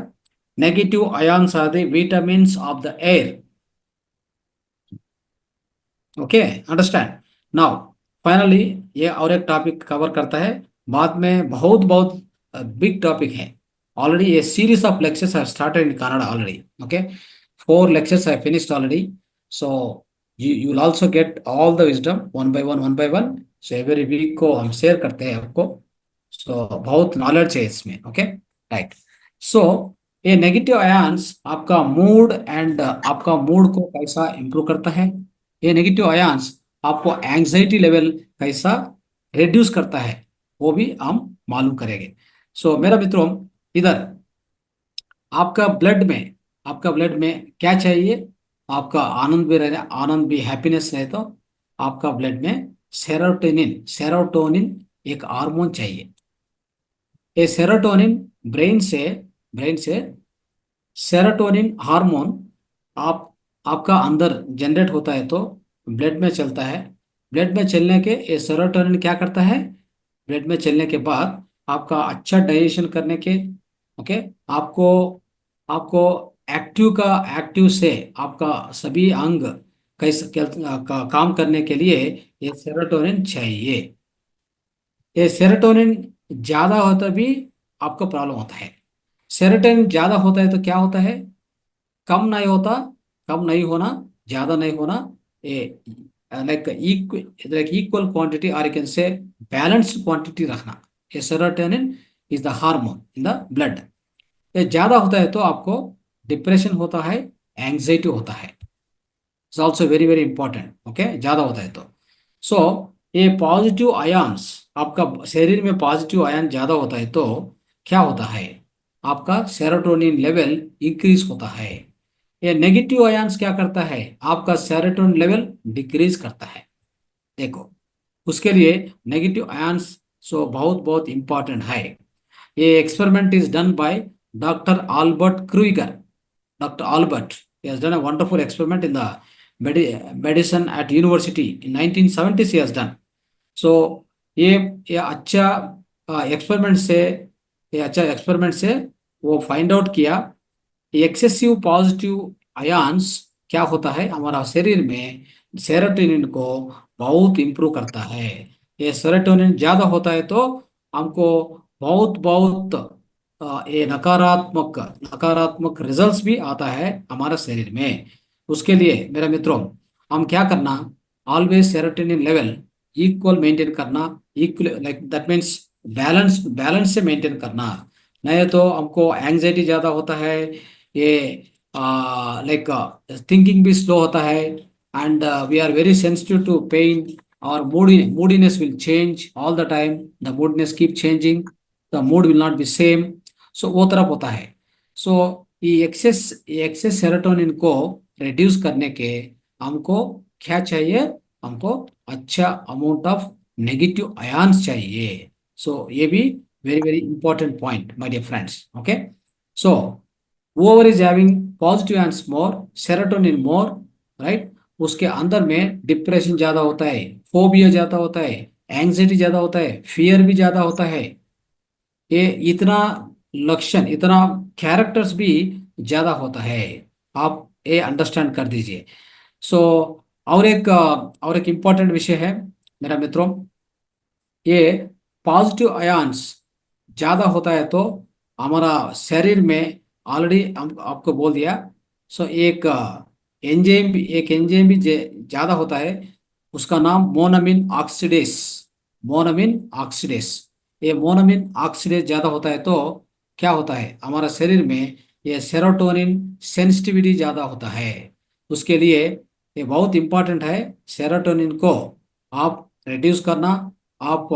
Negative ions are the vitamins of the air. Okay, understand now. Finally ये और एक topic cover करता है, बाद में बहुत बहुत बिग टॉपिक है। Already A series of lectures have started in Canada already. Okay, 4 lectures I finished already. So you will also get all the wisdom one by one, one by one. So every week को हम share करते हैं आपको। सो बहुत knowledge है इसमें। Okay, right. So ये negative ions आपका मूड एंड आपका मूड को कैसा इंप्रूव करता है, ये नेगेटिव आयंस आपको एंग्जाइटी लेवल कैसा रिड्यूस करता है, वो भी हम मालूम करेंगे। सो मेरा मित्रों, इधर आपका ब्लड में, आपका ब्लड में क्या चाहिए? आपका आनंद भी रहे, आनंद भी हैप्पीनेस रहे तो आपका ब्लड में सेरोटोनिन, सेरोटोनिन एक हार्मोन चाहिए। ये सेरोटोनिन ब्रेन से, ब्रेन से सेरोटोनिन हार्मोन आप आपका अंदर जनरेट होता है तो ब्लड में चलता है। ब्लड में चलने के ये सेरोटोनिन क्या करता है? ब्लड में चलने के बाद आपका अच्छा डाइजेशन करने के, ओके, आपको आपको एक्टिव का, एक्टिव से आपका सभी अंग कैसे काम करने के लिए ये सेरोटोनिन चाहिए। ये सेरोटोनिन ज्यादा होता भी आपको प्रॉब्लम होता है। सेरोटोनिन ज्यादा होता है तो क्या होता है? कम नहीं होता, कम नहीं होना, ज्यादा नहीं होना, ये लाइक इक्वल क्वांटिटी और कैन से बैलेंस्ड क्वांटिटी रखना। ये serotonin is the hormone in the blood. ये ज्यादा होता है तो आपको डिप्रेशन होता है, एंग्जाइटी होता है। It's also very very important. Okay, ज्यादा होता है तो। सो ये पॉजिटिव आयंस, आपका शरीर में पॉजिटिव आयन ज्यादा होता है तो क्या होता है? आपका सेरोटोनिन लेवल इंक्रीज होता है। ये नेगेटिव आयंस क्या करता है? आपका सेरोटोनिन लेवल डिक्रीज करता है। देखो, उसके लिए नेगेटिव आयंस सो बहुत बहुत इंपॉर्टेंट है। ये experiment is done by doctor Albert Krueger. Dr. Albert, he has done a wonderful experiment in the medicine at university in 1970s he has done. So ये ये अच्छा एक्सपेरिमेंट से, ये अच्छा एक्सपेरिमेंट से वो फाइंड आउट किया एक्सेसिव पॉजिटिव आयंस क्या होता है हमारा शरीर में, सेरोटोनिन को बहुत इंप्रूव करता है। ये सेरोटोनिन ज्यादा होता है तो हमको बहुत बहुत ये नकारात्मक नकारात्मक रिजल्ट्स भी आता है हमारे शरीर में। उसके लिए मेरे मित्रों, हम क्या करना? Always serotonin level equal maintain करना, equal like that means balance, balance से मेंटेन करना। नहीं तो हमको एंग्जाइटी ज्यादा होता है, ये लाइक थिंकिंग भी स्लो होता है, and we are very sensitive to pain और moodiness will change all the time, the moodiness keep changing, the mood will not be same। सो वो तरफ होता है। सो ये एक्सेस सेरोटोनिन को रिड्यूस करने के हमको क्या चाहिए? हमको अच्छा अमाउंट ऑफ नेगेटिव आयंस चाहिए। सो ये भी very very important point my dear friends. Okay, so whoever is having positive ions more, serotonin more, right, उसके अंदर में डिप्रेशन ज्यादा होता है, फोबिया ज्यादा होता है, एंग्जाइटी ज्यादा होता है, फियर भी ज्यादा होता है। ये इतना लक्षण, इतना कैरेक्टर्स भी ज्यादा होता है। आप ये अंडरस्टैंड कर दीजिए। सो और एक इम्पॉर्टेंट विषय है मेरा मित्रों, ये पॉजिटिव आयंस ज्यादा होता है तो हमारा शरीर में ऑलरेडी हम आपको बोल दिया। सो एक एंजाइम भी ज्यादा होता है, उसका नाम मोनोमिन ऑक्सीडेस, मोनोमिन ऑक्सीडेस। ये मोनोमिन ऑक्सीडेस ज्यादा होता है तो क्या होता है हमारा शरीर में? ये सेरोटोनिन सेंसिटिविटी ज्यादा होता है। उसके लिए ये बहुत इंपॉर्टेंट है, सेरोटोनिन को आप रिड्यूस करना, आप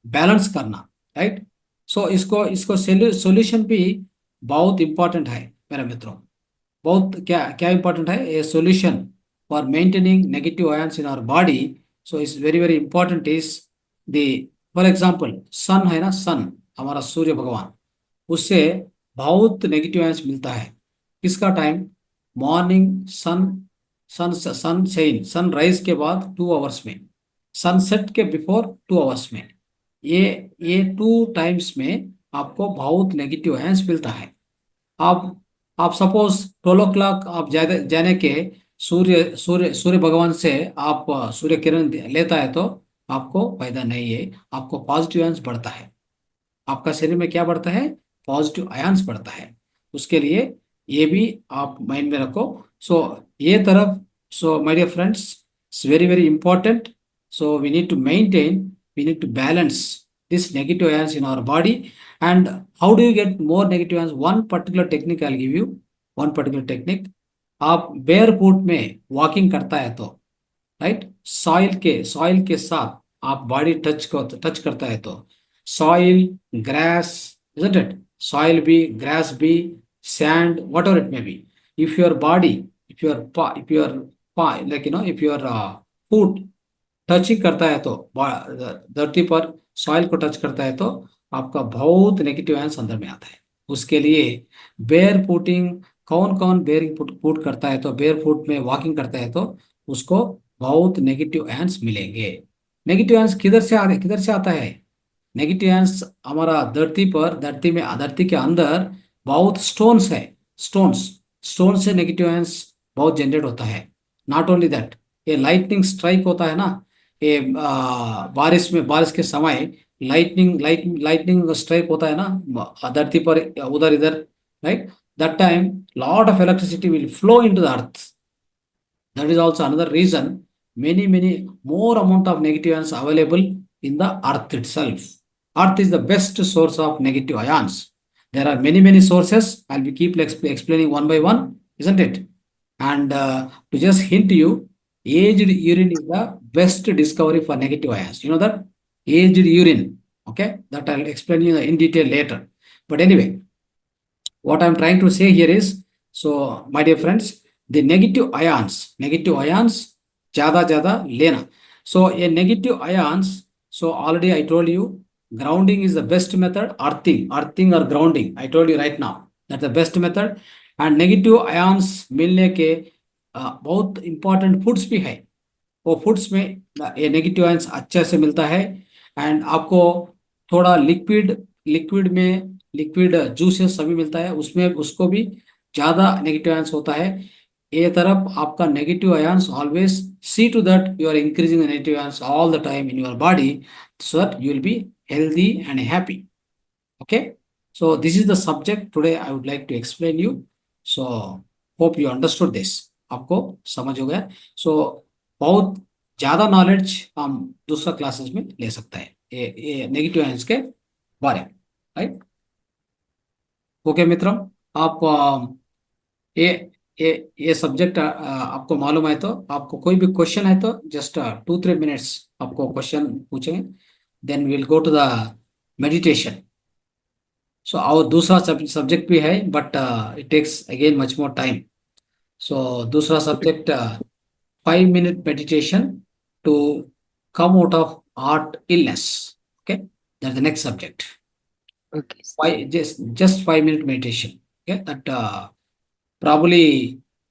बैलेंस करना, राइट। सो इसको इसको सॉल्यूशन भी बहुत इंपॉर्टेंट है मेरे मित्रों। बहुत क्या क्या इंपॉर्टेंट है, a solution for maintaining negative ions in our body. So it's very very important is the, for example sun है ना, सन हमारा सूर्य भगवान, उससे बहुत नेगेटिव आयंस मिलता है। किसका time, morning sun, sunshine, sunrise के बाद 2 आवर्स में, सनसेट के बिफोर 2 आवर्स में, ये ये 2 टाइम्स में आपको बहुत नेगेटिव आयंस मिलता है। आप आप सपोज 12 o'clock आप जाने के सूर्य भगवान से आप सूर्य किरण लेता है तो आपको फायदा नहीं है, आपको पॉजिटिव आयंस बढ़ता है। आपका शरीर में क्या बढ़ता है, पॉजिटिव आयंस बढ़ता है। उसके लिए ये भी आप माइंड में रखो। सो ये तरफ, so my dear friends, it's very very important. So we need to balance this negative ions in our body. And how do you get more negative ions? One particular technique I'll give you, one particular technique। आप bear foot में walking करता है तो, right, soil के साथ आप body touch करता है तो, soil, grass, isn't it, soil भी, ग्रास भी, sand, what ever it may be, if your body, if your foot touching करता है तो, धरती पर सॉइल को टच करता है तो आपका बहुत नेगेटिव आयंस अंदर में आता है। उसके लिए बेयर फुटिंग, कौन कौन बेयर फुट करता है तो, बेयर फुट में वॉकिंग करता है तो उसको बहुत नेगेटिव आयंस मिलेंगे। नेगेटिव आयंस किधर से आता है, नेगेटिव आयंस हमारा धरती के अंदर बहुत स्टोन्स है, स्टोन्स स्टोन से नेगेटिव आयंस बहुत जनरेट होता है। नॉट ओनली दैट, ये लाइटनिंग स्ट्राइक होता है ना, ये बारिश के समय लाइटनिंग स्ट्राइक होता है ना धरती पर, उधर इधर, right, that time lot of electricity will flow into the earth. That is also another reason many more amount of negative ions available in the earth itself. Earth is the best source of negative ions. There are many sources. I'll be keep explaining one by one, isn't it? And to just hint you, aged urine is the best discovery for negative ions. You know that, aged urine. Okay, that I'll explain you in detail later. But anyway, what I'm trying to say here is, so my dear friends, the negative ions ज्यादा लेना। So a negative ions, so already I told you, grounding is the best method, earthing or grounding, I told you right now, that's the best method। and negative ions मिलने के बहुत important foods भी है, वो foods में ये negative ions अच्छे से मिलता है। एंड आपको थोड़ा लिक्विड जूसेस सभी मिलता है, उसमें उसको भी ज़्यादा नेगेटिव आयंस होता है। ये तरफ आपका negative ions always see to that you are increasing the negative ions all the time in your body, so that you will be healthy and happy. Okay, so this is the subject today I would like to explain you। so hope you understood this। आपको समझ हो गया। so बहुत ज्यादा knowledge हम दूसरा classes में ले सकते हैं ये नेगेटिव आयंस के बारे में, राइट। ओके मित्रों, आप ये ये सब्जेक्ट आपको मालूम है तो, आपको कोई भी क्वेश्चन है तो जस्ट 2-3 मिनट्स आपको क्वेश्चन पूछेंगे, then will go to the meditation. So और दूसरा सब्जेक्ट भी है, but it takes again much more time. So दूसरा subject 5 minute meditation to come out of heart illness. Okay, that's the next subject. Okay. Just 5 minute meditation। Okay, that probably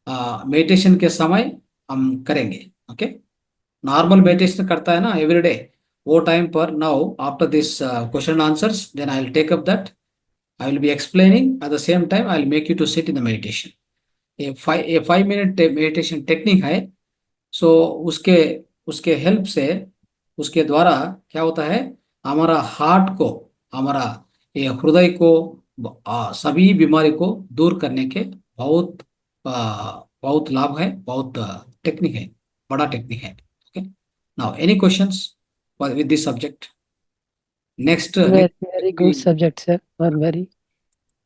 meditation के समय हम करेंगे। Okay, normal meditation करता है ना everyday, वो time पर now after this question answers then I will take up that. I will be explaining at the same time I will make you to sit in the meditation। a 5 minute meditation technique है। सो उसके उसके help से, उसके द्वारा क्या होता है, हमारा हार्ट को, हमारा ये हृदय को, सभी बीमारी को दूर करने के बहुत बहुत लाभ है, बहुत टेक्निक है, बड़ा टेक्निक है। Okay, now any questions with this subject? Next Very, very good next subject, sir. Or very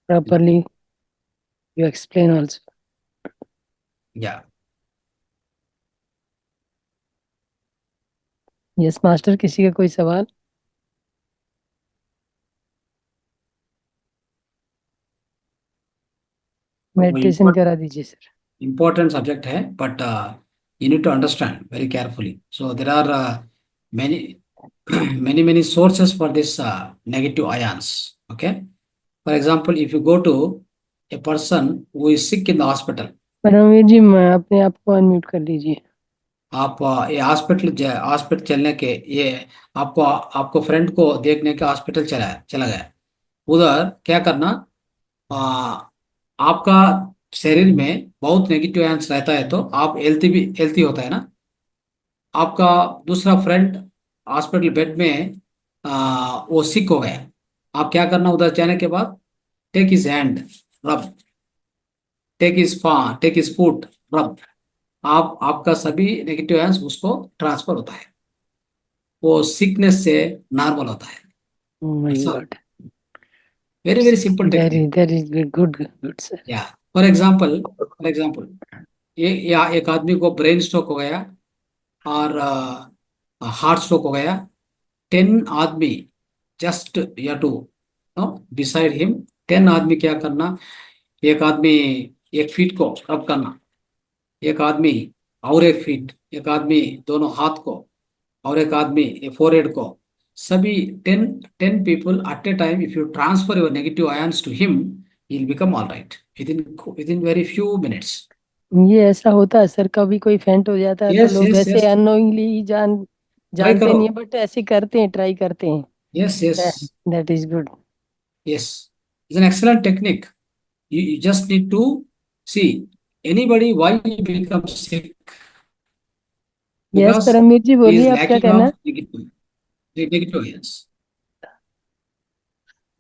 properly you explain also. या Yes, master, किसी का कोई सवाल? मेडिटेशन करा दीजिए सर। important subject है, but you need to understand very carefully. So there are many many sources for this negative ions. Okay, for example, if you go to a person who is sick in the hospital, Paramvir ji, मैं अपने आप को unmute कर लीजिए। आप ये hospital चलने के ये आपको आपको फ्रेंड को देखने के हॉस्पिटल चला गया। उधर क्या करना, आ, आपका शरीर में बहुत नेगेटिव आयंस रहता है, तो आप हेल्थी होता है ना। आपका दूसरा फ्रेंड हॉस्पिटल बेड में वो सिक हो गया। आप क्या करना, उधर जाने के बाद टेक हिज हैंड, रब, टेक हिज फुट, रब। आप आपका सभी नेगेटिव आयंस उसको ट्रांसफर होता है, वो सिकनेस से नॉर्मल होता है। ओह माय ऐसा God. Very very simple very technique. That is good good sir. या फॉर एग्जाम्पल ये या एक आदमी को ब्रेन स्ट्रोक हो गया और हार्ट स्ट्रोक हो गया। 10 आदमी जस्ट या टू नो बिसाइड हिम, 10 आदमी क्या करना, एक आदमी एक फीट को रब करना, एक आदमी और एक फीट, एक आदमी दोनों हाथ को, और एक आदमी फोरहेड को। सभी 10 people at a time, if you transfer your negative ions to him, he will become all right with in very few minutes. ये ऐसा होता है सर, कभी कोई फेंट हो जाता है तो यस लोग यस ऐसे यस, अननोइंगली ही ट्राई जानते करो। नहीं है, बट ऐसे करते हैं, ट्राई करते हैं। Yes yes that is good. Yes, it's an excellent technique. You just need to see anybody why he becomes sick, yes because Paramvir ji, he is बोलिए आप क्या lacking कहना of है। negative ions.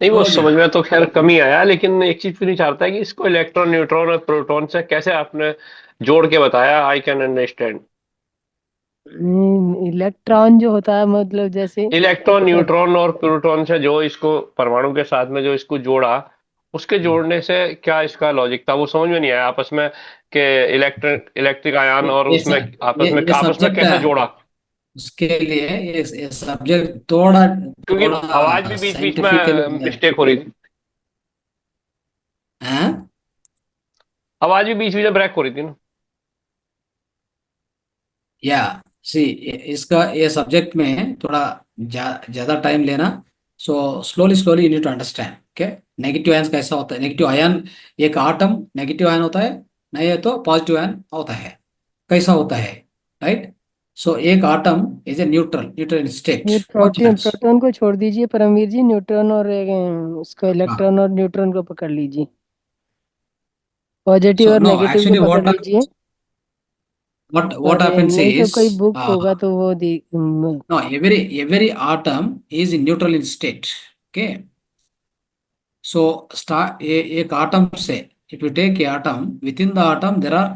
नहीं, वो बोलो जी। समझ में तो खैर कम ही आया, लेकिन एक चीज फिर नहीं चाहता है कि इसको इलेक्ट्रॉन, न्यूट्रॉन और प्रोटॉन से कैसे आपने जोड़ के बताया। I can understand. इलेक्ट्रॉन जो होता है, मतलब जैसे इलेक्ट्रॉन, न्यूट्रॉन और प्रोटॉन से जो इसको परमाणु के साथ में जो इसको जोड़ा, उसके जोड़ने से क्या इसका लॉजिक था, वो समझ में नहीं आया आपस में कि इलेक्ट्रिक आयन और ये उसमें ये आपस में सब्जेक्ट कैसे जोड़ा। उसके लिए ये सब्जेक्ट थोड़ा क्योंकि आवाज भी थोड़ा बीच बीच में साइंटिफिकली मिस्टेक हो रही थी। है। आवाज भी बीच बीच में ब्रेक हो रही थी ना। या सी, इसका ये सब्जेक्ट में थोड़ा ज्यादा टाइम लेना। So slowly slowly you need to understand. Okay, negative ion कैसा होता है, नेगेटिव आयन, एक आटम नेगेटिव आयन होता है, नहीं है तो पॉजिटिव आयन होता है, कैसा होता है, राइट। सो एक atom is a neutral neutral in state, ये व्हाट प्रोटीन हैपेंस। प्रोटॉन को छोड़ दीजिए परमवीर जी, न्यूट्रॉन और उसको हाँ, इलेक्ट्रॉन और न्यूट्रॉन को पकड़ लीजिए, पॉजिटिव सो और नो नेगेटिव को एक्चुअली पकड़ लीजिए। व्हाट और हैपेंस नहीं तो इज, कोई बुक होगा तो वो know every atom is in neutral in state. Okay, so start एक atom से, if you take a atom, within the atom there are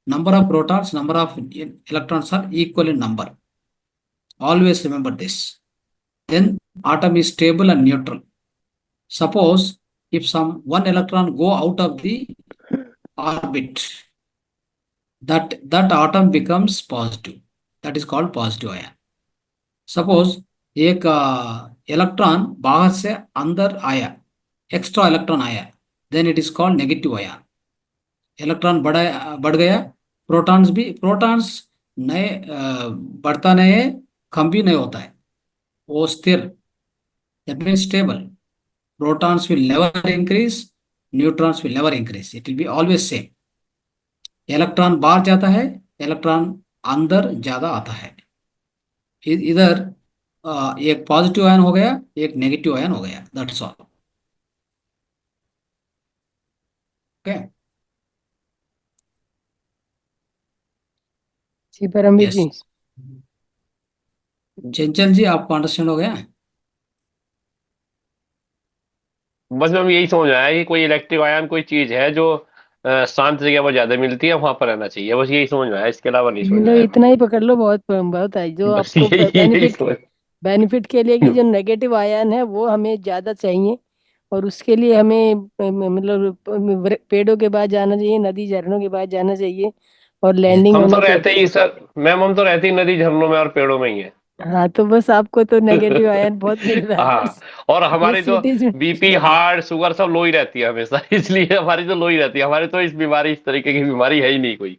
number of protons, number of electrons are equal in number. Always remember this. Then atom is stable and neutral. Suppose if some one electron go out of the orbit, that atom becomes positive. That is called positive ion. Suppose एक electron बाहर से अंदर आया, extra electron आया, then it is called negative ion. Electron बढ़ गया, protons नए बढ़ता नहीं है, कम भी नहीं होता है, वो स्थिर, that means stable. Protons will never increase, neutrons will never increase, it will be always same. Electron बाहर जाता है, इलेक्ट्रॉन अंदर ज्यादा आता है। इधर एक पॉजिटिव आयन हो गया, एक नेगेटिव आयन हो गया, दैट्स ऑल। ओके, जी परमवीर यस। जी। चंचल जी, आपको अंडरस्टैंड हो गया। बस मैं यही समझ आया कि कोई इलेक्ट्रिक आयन कोई चीज है जो शांत जगह पर ज्यादा मिलती है, वहां पर रहना चाहिए। बस यही समझ में आया, इसके अलावा नहीं समझ में मतलब आया इतना ही पकड़ लो, बहुत बहुत है जो बस आपको यही बेनिफिट समझ। बेनिफिट के लिए, कि जो नेगेटिव आयन है वो हमें ज्यादा चाहिए, और उसके लिए हमें मतलब पेड़ों के पास जाना चाहिए, नदी झरनों के पास जाना चाहिए, और लैंडिंग हम तो होना रहते चाहिए। ही सर, मैम हम तो रहते ही नदी झरनों में और पेड़ों में ही है। हाँ, तो बस आपको तो नेगेटिव आयन बहुत मिल रहा है हाँ, और ये हमारी तो सिटीज में। बीपी, हार्ट, शुगर सब लो ही रहती है हमेशा। इसलिए हमारी तो लो ही रहती है। हमारे तो इस तरीके की बीमारी है ही नहीं कोई।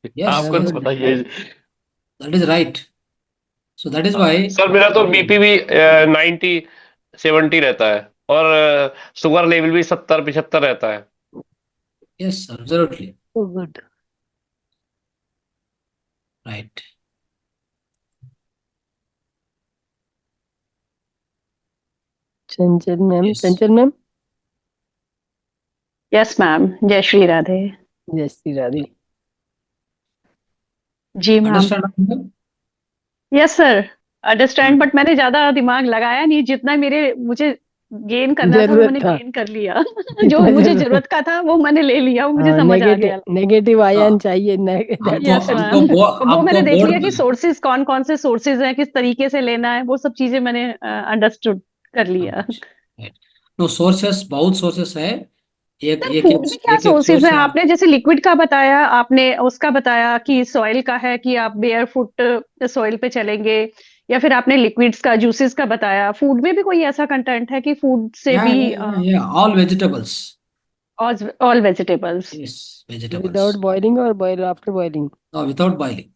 Yes, आपको तो गुड। पता ही है। that is right. So that is हाँ, why, सर मेरा तो बीपी भी 90-70 रहता है, और शुगर लेवल भी 70-75 रहता है। yes, absolutely good. right. Chanchal ma'am, Yes, Chanchal ma'am. Yes ma'am, जय श्री राधे। जय श्री राधे। जी ma'am. understand? Yes sir, understand, but मैंने ज्यादा दिमाग लगाया नहीं। जितना मेरे मुझे गेन करना था वो जरूरत मैंने था, गेन कर लिया। जो जितना मुझे जरूरत। जरूरत का था वो मैंने ले लिया, वो मुझे हाँ, समझ आ गया। नेगेटिव आयन हाँ, चाहिए, दैट्स हमको यस व्हाट। हमको मैम, बो, वो हमको मैंने देख लिया बोर्ड कि सोर्सेज कौन कौन से सोर्सेज हैं, किस तरीके से लेना है, वो सब चीजें मैंने अंडरस्टूड कर लिया। नो सोर्सेस, बहुत सोर्सेस है। एक सर एक फूड एक में क्या एक एक सोर्सेज सोर्स हैं? है आप। आपने जैसे लिक्विड का बताया, आपने उसका बताया कि सॉइल का है कि आप बेयर फुट सॉइल पे चलेंगे, या फिर आपने लिक्विड्स का, जूसेस का बताया। फूड में भी कोई ऐसा कंटेंट है कि फूड से या भी या या all vegetables. All vegetables yes, vegetables. Without boiling और boil after boiling. No, without boiling,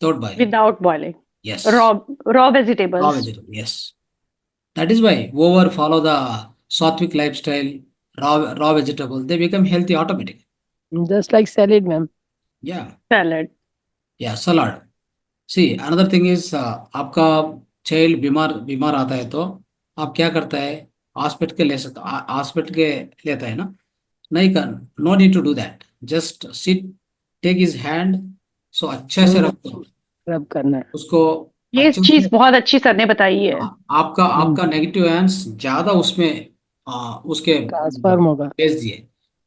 without boiling. Without boiling, yes, raw raw raw vegetables. vegetable. Yes, that is why over follow the sattvic lifestyle, raw vegetable, they become healthy automatically. Just like salad ma'am. Yeah, salad. yeah, salad. See, another thing is आपका child बीमार बीमार आता है तो आप क्या करता है? हॉस्पिटल के ले सकते, हॉस्पिटल के लेता है ना? नहीं कर, no need to do that. Just sit, take his hand, so अच्छे से रखो रब करना है। उसको, ये अच्छे से। चीज बहुत अच्छी सर ने बताई है। आपका आपका नेगेटिव आयंस ज्यादा उसमें उसके ट्रांसफॉर्म होगा। भेज दिए,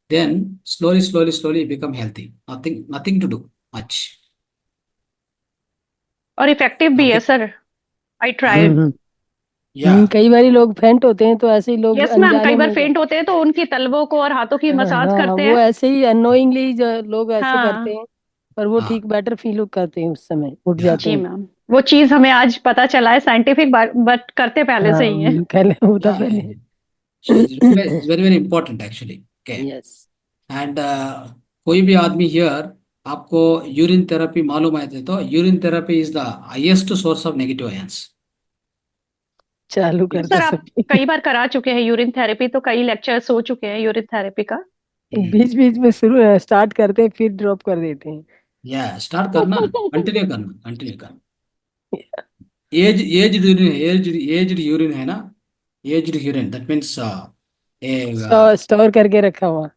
then slowly slowly slowly become healthy, nothing nothing to do much. और इफेक्टिव भी है nothing. Sir. I hmm tried. हम्म या कई बारी लोग फेंट होते हैं, तो ऐसे ही लोग यस मैम, कई अनजाने बार में। फेंट होते हैं तो उनकी तलवों को और हाथों की मसाज हाँ, करते वो हैं। ऐसे ही अनोइंगली लोग ऐसे करते हाँ हैं, पर वो हाँ ठीक बेटर फील करते हैं, उस समय उठ या जाते जी हैं। मैम, वो चीज हमें आज पता चला है साइंटिफिक, बट करते पहले से हाँ, ही है। पहले होता या पहले। सो it's very very important actually. Okay. Yes. And कोई भी आदमी हियर, आपको यूरिन थेरेपी मालूम है तो urine therapy is the highest source of negative ions. चालू कर दो सर आप सबकी। कई बार करा चुके हैं यूरिन थेरेपी, तो कई लेक्चर्स हो चुके हैं यूरिन थेरेपी का। बीच बीच में शुरू स्टार्ट करते हैं, फिर ड्रॉप कर देते हैं। या स्टार्ट करना, कंटिन्यू करना, कंटिन्यू करना। एज यूरिन, एज यूरिन है ना? Age urine that means store करके रखा हुआ।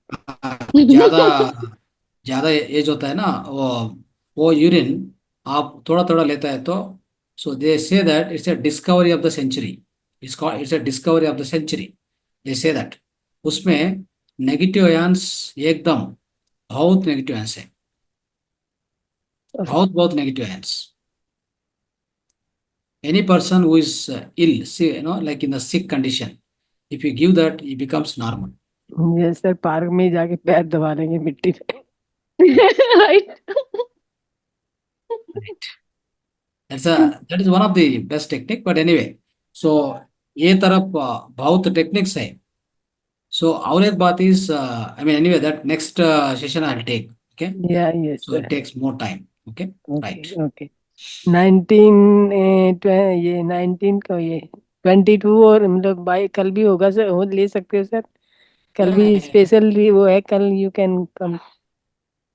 ज्यादा ज्यादा एज होता है ना, वो यूरिन आप थोड़ा थोड़ा लेता है तो, so they say that it's a discovery of the century. It's a discovery of the century, they say that. उसमें नेगेटिव आयंस एकदम बहुत नेगेटिव आयंस है, बहुत बहुत negative ions. Any person who is ill, see, like in the sick condition, if you give that, he becomes normal. ये sir park में ही जाके पैर दबा लेंगे मिट्टी पे। Right. Right. That is one of the best technique. But anyway, so ये तरफ बहुत टेक्निक्स है। So और एक बात is, I mean anyway that next session I'll take. Okay. या yes So it sir. takes more time. Okay. Right. Okay okay. 19 ये 19 को ये 22, और मतलब बाई कल भी होगा सर, हो ले सकते हो सर। कल Yeah, भी yeah, yeah. स्पेशल वो है, कल यू कैन कम।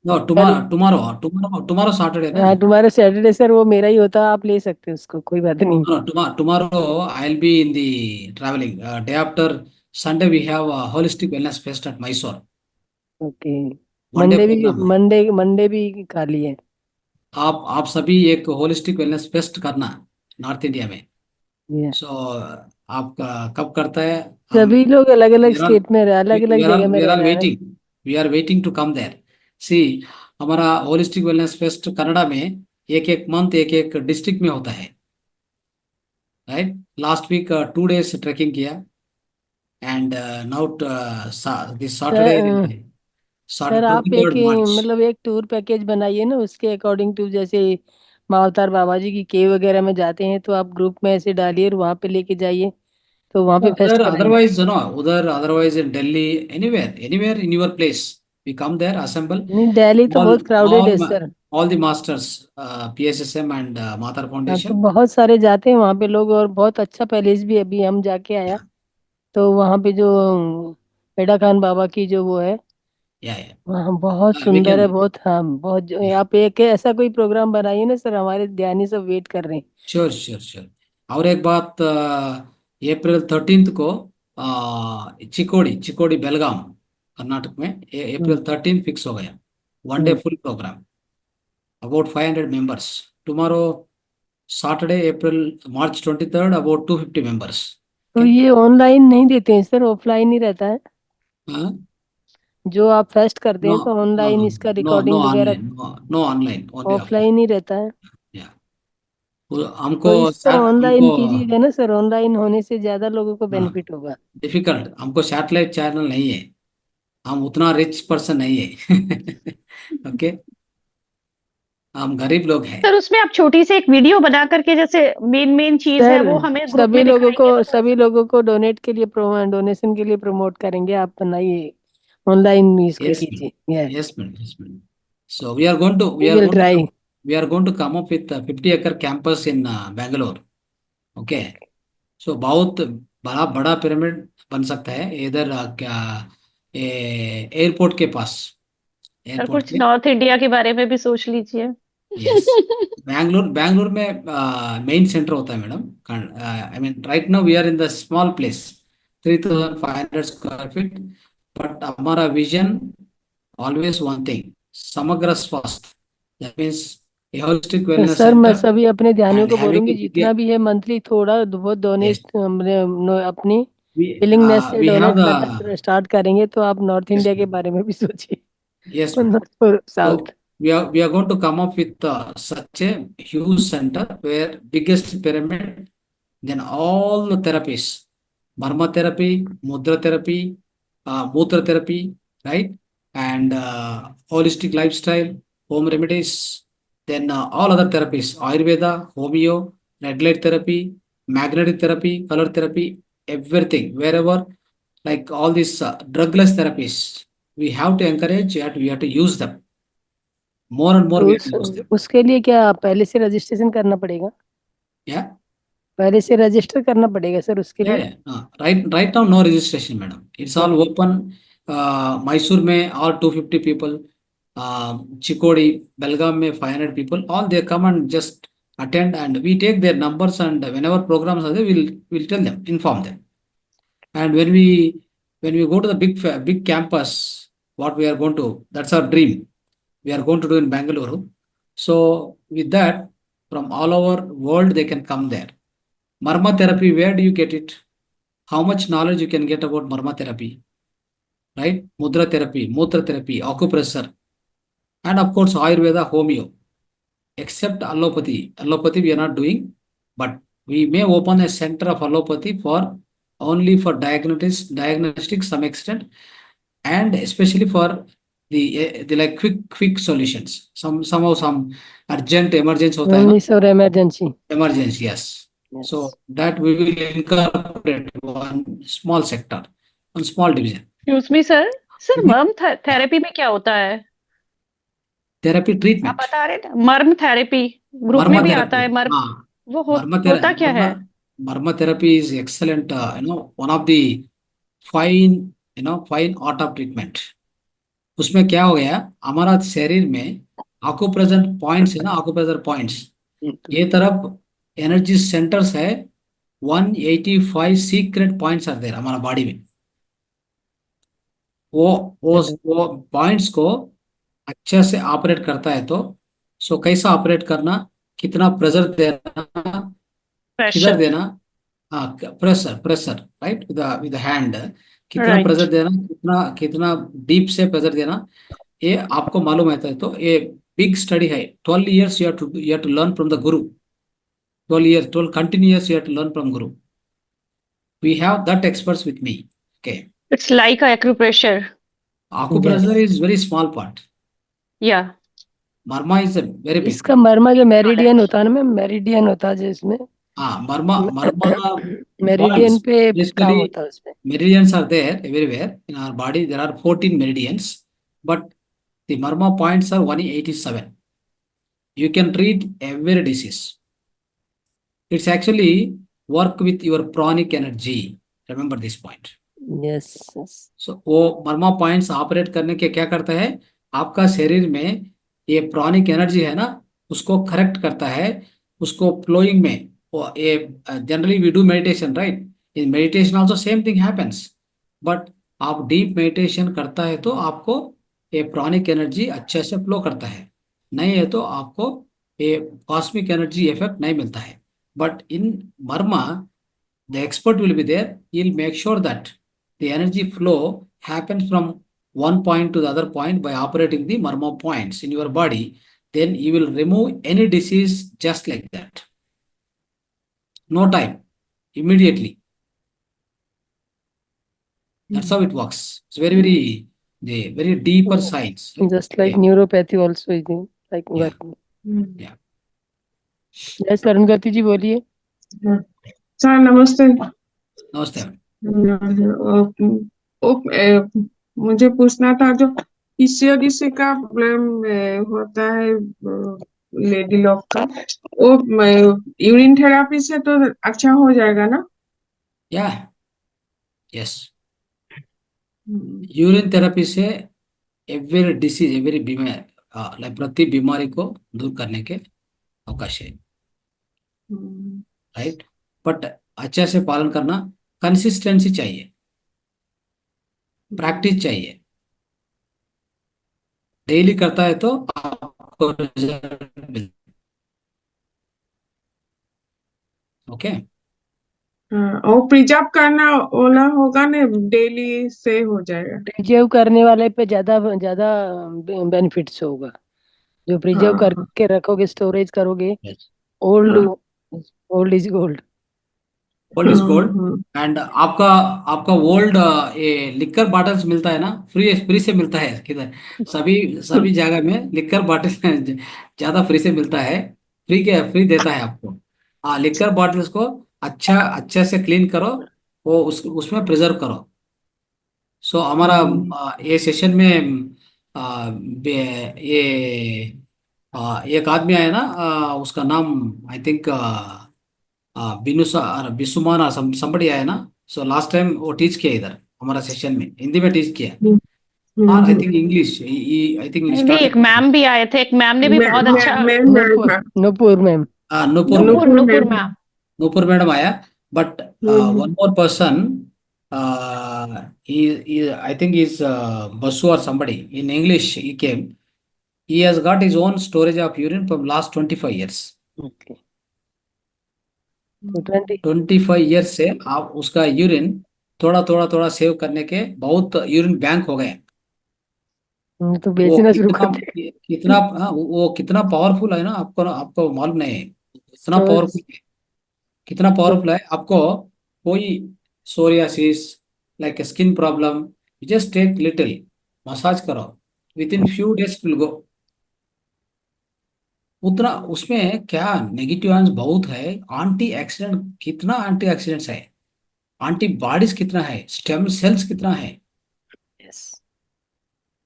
No, कल। tomorrow Saturday हाँ, ना? तुम्हारा सैटरडे सर, वो मेरा ही होता, आप ले सकते हो उसको, कोई बात नहीं। No, tomorrow I'll be in the traveling. Day after Sunday we have a holistic wellness fest at Mysore. Okay. 1 day Monday भी, program है। मंडे भी खाली है। आप सभी एक होलिस्टिक वेलनेस फेस्ट करना नॉर्थ इंडिया में। ये सो आपका कब करता है? हम सभी लोग अलग अलग वी आर स्टेट में रह, अलग अलग जगह में वी रह आर रहे हैं। Waiting, we are waiting to come there. See, हमारा होलिस्टिक वेलनेस फेस्ट कनाडा में एक एक मंथ एक एक डिस्ट्रिक्ट में होता है। Right, last week 2 days trekking किया, and now this Saturday, sir, sir आप एक 23rd March। मतलब एक टूर पैकेज बनाइए ना, उसके अकॉर्डिंग टू, जैसे महाअवतार बाबा जी की केव वगैरह में जाते हैं तो आप ग्रुप में ऐसे डालिए और वहां पे लेके जाइए, तो वहां पे फेस्ट कराएंगे। Otherwise, otherwise in Delhi, anywhere in your place, we come there, assemble नहीं, दिल्ली तो बहुत क्राउडेड है sir. all the masters, PSSM and Matar हाँ, तो Foundation. बहुत सारे जाते हैं वहां पे लोग, और बहुत अच्छा पैलेस भी अभी हम जाके आया, तो वहां पे जो पेड़ा खान बाबा की जो वो है, Yeah. वहाँ बहुत We सुंदर है, can, बहुत। हाँ, बहुत आप एक ऐसा कोई प्रोग्राम बनाइए ना सर, हमारे ध्यानी सब वेट कर रहे हैं। sure. और एक बात, अप्रैल 13 को चिकोड़ी बेलगाम कर्नाटक में अप्रैल 13 फिक्स हो गया, 1 day full programme, about 500 members. Tomorrow Saturday, March 23rd, about 250 members. तो Okay. ये ऑनलाइन नहीं देते हैं सर, ऑफलाइन ही रहता है? Huh? जो आप फेस्ट करते हैं तो ऑनलाइन No, इसका no रिकॉर्डिंग वगैरह online, no online, only offline. Offline ही रहता है? Yeah. वो हमको तो इसको ऑनलाइन हमको कीजिएगा ना सर, ऑनलाइन होने से ज्यादा लोगों को बेनिफिट होगा। डिफिकल्ट, हमको सैटेलाइट चैनल नहीं है, हम उतना रिच पर्सन नहीं है. ओके, हम गरीब लोग हैं. सर उसमें आप छोटी सी एक वीडियो बना करके, जैसे मेन चीज है सर वो हमें ग्रुप में दिखाएंगे तो सभी लोगों को डोनेशन के लिए प्रमोट करेंगे, आप बनाइए, ऑनलाइन इसको Yes, madam. कीजिए। Yes, madam. Yes, madam. So we are going to we will try. come up with a 50-acre campus in Bangalore. Okay. So बहुत बड़ा बड़ा पिरामिड बन सकता है इधर, क्या एयरपोर्ट के पास, सर एयरपोर्ट कुछ के. नॉर्थ इंडिया के बारे में भी सोच लीजिए। यस. बैंगलोर में मेन सेंटर होता है madam. I mean right now we are in the small place, 3,500 square feet, but हमारा विजन ऑलवेज वन थिंग, समग्र स्वास्थ्य, that means a holistic wellness sir मैं सेंटर सभी अपने ध्यानियों एंड को हैविंग बोलूंगी, जितना भी है मंथली थोड़ा बहुत यस, डोनेट, अपनी विलिंगनेस से वी हैव डोनेट करना द स्टार्ट करेंगे, तो आप नॉर्थ यस इंडिया के बारे में भी सोचिए, yes. Not So south. we are going to come up with such a huge center where biggest pyramid, then all the therapies, Marma therapy, Mudra therapy, Mutra therapy, right? And holistic lifestyle, home remedies, then all other therapies, Ayurveda, homeo, red light therapy, magnetic therapy, color therapy, everything, wherever, like all these drugless therapies, we have to encourage and we have to use them. More and more तो we have to use them. उसके लिए क्या पहले से registration करना पड़ेगा? Yeah. पहले से रजिस्टर करना पड़ेगा सर उसके लिए? Yeah. Right now, no registration, madam. It's all open. Mysore में all 250 people. Chikodi, Belgaum में 500 people. All they come and just attend, and we take their numbers, and whenever programs are there, we'll tell them, inform them. And when we go to the big campus, what we are going to, that's our dream. We are going to do in Bangalore. So with that, from all over world, they can come there. Marma therapy, where do you get it? How much knowledge you can get about Marma therapy, right? Mudra therapy, Mutra therapy, acupressure, and of course Ayurveda, homeo. Except allopathy. Allopathy we are not doing, but we may open a center of allopathy for only for diagnostic some extent, and especially for the like quick solutions. Somehow some urgent emergency होता है ना? only for emergency. Emergency, yes. Yes. So that we will incorporate one small sector, one small division. Excuse me sir मर्म therapy में क्या होता है? Therapy आप treatment. बता रहे थे मर्म थेरेपी ग्रुप में Marma भी therapy. आता है मर्म, हाँ, वो Marma होता क्या है? Marma therapy is excellent. One of the fine art of treatment. उसमें क्या हो गया, हमारा शरीर में आकुप्रेशर पॉइंट्स है ना, आकुप्रेशर पॉइंट्स, ये तरफ एनर्जी सेंटर्स है, 185 सीक्रेट पॉइंट्स आर देयर हमारा बॉडी में. वो पॉइंट्स को अच्छे से ऑपरेट करता है, तो सो कैसा ऑपरेट करना, कितना प्रेशर देना, किधर प्रेशर, देना, हाँ प्रेशर राइट, विद हैंड, कितना राइट। प्रेशर देना, कितना कितना डीप से प्रेशर देना, ये आपको मालूम है. तो ये बिग स्टडी है. 12 years you have to learn from the guru. 12 continuous you have to learn from guru. We have that experts with me. Okay. It's like acupressure. Acupressure is very small part. या मर्मा is very big. इसका मर्मा जो meridian होता है ना ma'am, meridian होता है जिसमें हाँ, मर्मा मर्मा मेरिडियन points. पे काम Basically, होता है उसमें। meridians are there everywhere in our body. There are 14 meridians, but the murmur points are 187. You can treat every disease. It's actually work with your pranic energy. Remember this point. Yes yes. वो मर्मा points operate करने के क्या करता है, आपका शरीर में ये प्रॉनिक एनर्जी है ना, उसको करेक्ट करता है, उसको फ्लोइंग में। वो ये generally we do meditation, right? In meditation also same thing happens, but आप डीप मेडिटेशन करता है तो आपको ये प्रॉनिक एनर्जी अच्छे से फ्लो करता है, नहीं है तो आपको ये कॉस्मिक एनर्जी इफेक्ट नहीं मिलता है। But in Marma the expert will be there. He'll make sure that the energy flow happens from one point to the other point by operating the murmur points in your body. Then you will remove any disease just like that. No time, immediately. That's how it works. It's very deeper science. Just like Yeah. Neuropathy also is like Yeah. Work. Yeah. Yes Arungati ji बोलिए। सर नमस्ते। नमस्ते। मुझे पूछना था, जो PCOD का problem होता है लेडी लोग का, वो यूरिन थेरेपी से तो अच्छा हो जाएगा ना? Yeah. Yes. यूरिन थेरेपी से एवरी डिसीज, एवरी बीमारी, प्रति बीमारी को दूर करने के अवकाश है, राइट? बट अच्छे से पालन करना, कंसिस्टेंसी चाहिए, प्रैक्टिस चाहिए। डेली करता है तो आपको रिजल्ट मिलता। ओके। और प्रिजर्व करना वाला होगा ना, डेली से हो जाएगा? प्रिजर्व करने वाले पे ज्यादा ज्यादा बेनिफिट्स होगा। जो प्रिजर्व हाँ, करके रखोगे, स्टोरेज करोगे, यस, ओल्ड हाँ, old is gold. Gold is gold. हाँ, एंड आपका आपका ओल्ड ये लिकर बॉटल्स मिलता है ना, फ्री फ्री से मिलता है किधर, सभी सभी जगह में लिकर बॉटल ज्यादा फ्री से मिलता है। फ्री देता है आपको। हाँ, लिकर बॉटल्स को अच्छे से क्लीन करो, वो उसमें प्रिजर्व करो। सो हमारा ये सेशन में ये एक आदमी आया ना, उसका नाम आई थिंक बिसुमान और somebody आया ना। सो लास्ट टाइम वो टीच किया इधर हमारा सेशन में, हिंदी में टीच किया। और I think English, I think नहीं, एक मैम भी आए थे, एक मैम ने भी बहुत अच्छा। Nupur ma'am. Nupur Nupur ma'am. Nupur madam आया। But one more person, I think is Basu और somebody in English he came. He has got his own storage of urine from last 25 years. Okay, तो 25 ईयर्स से आप उसका यूरिन थोड़ा सेव करने के बहुत यूरिन बैंक हो गए। तो वो बेचना शुरू कितना कर दे। कितना हाँ, वो कितना पावरफुल है ना, आपको मालूम नहीं है। इतना तो पावरफुल है, कितना पावरफुल है आपको। कोई psoriasis, like skin problem, just take little massage करो, with in few days will go. उतना उसमें क्या नेगेटिव आयंस बहुत है। एंटी ऑक्सीडेंट कितना, एंटी ऑक्सीडेंट्स है, एंटीबॉडीज कितना है, स्टेम सेल्स कितना है। यस,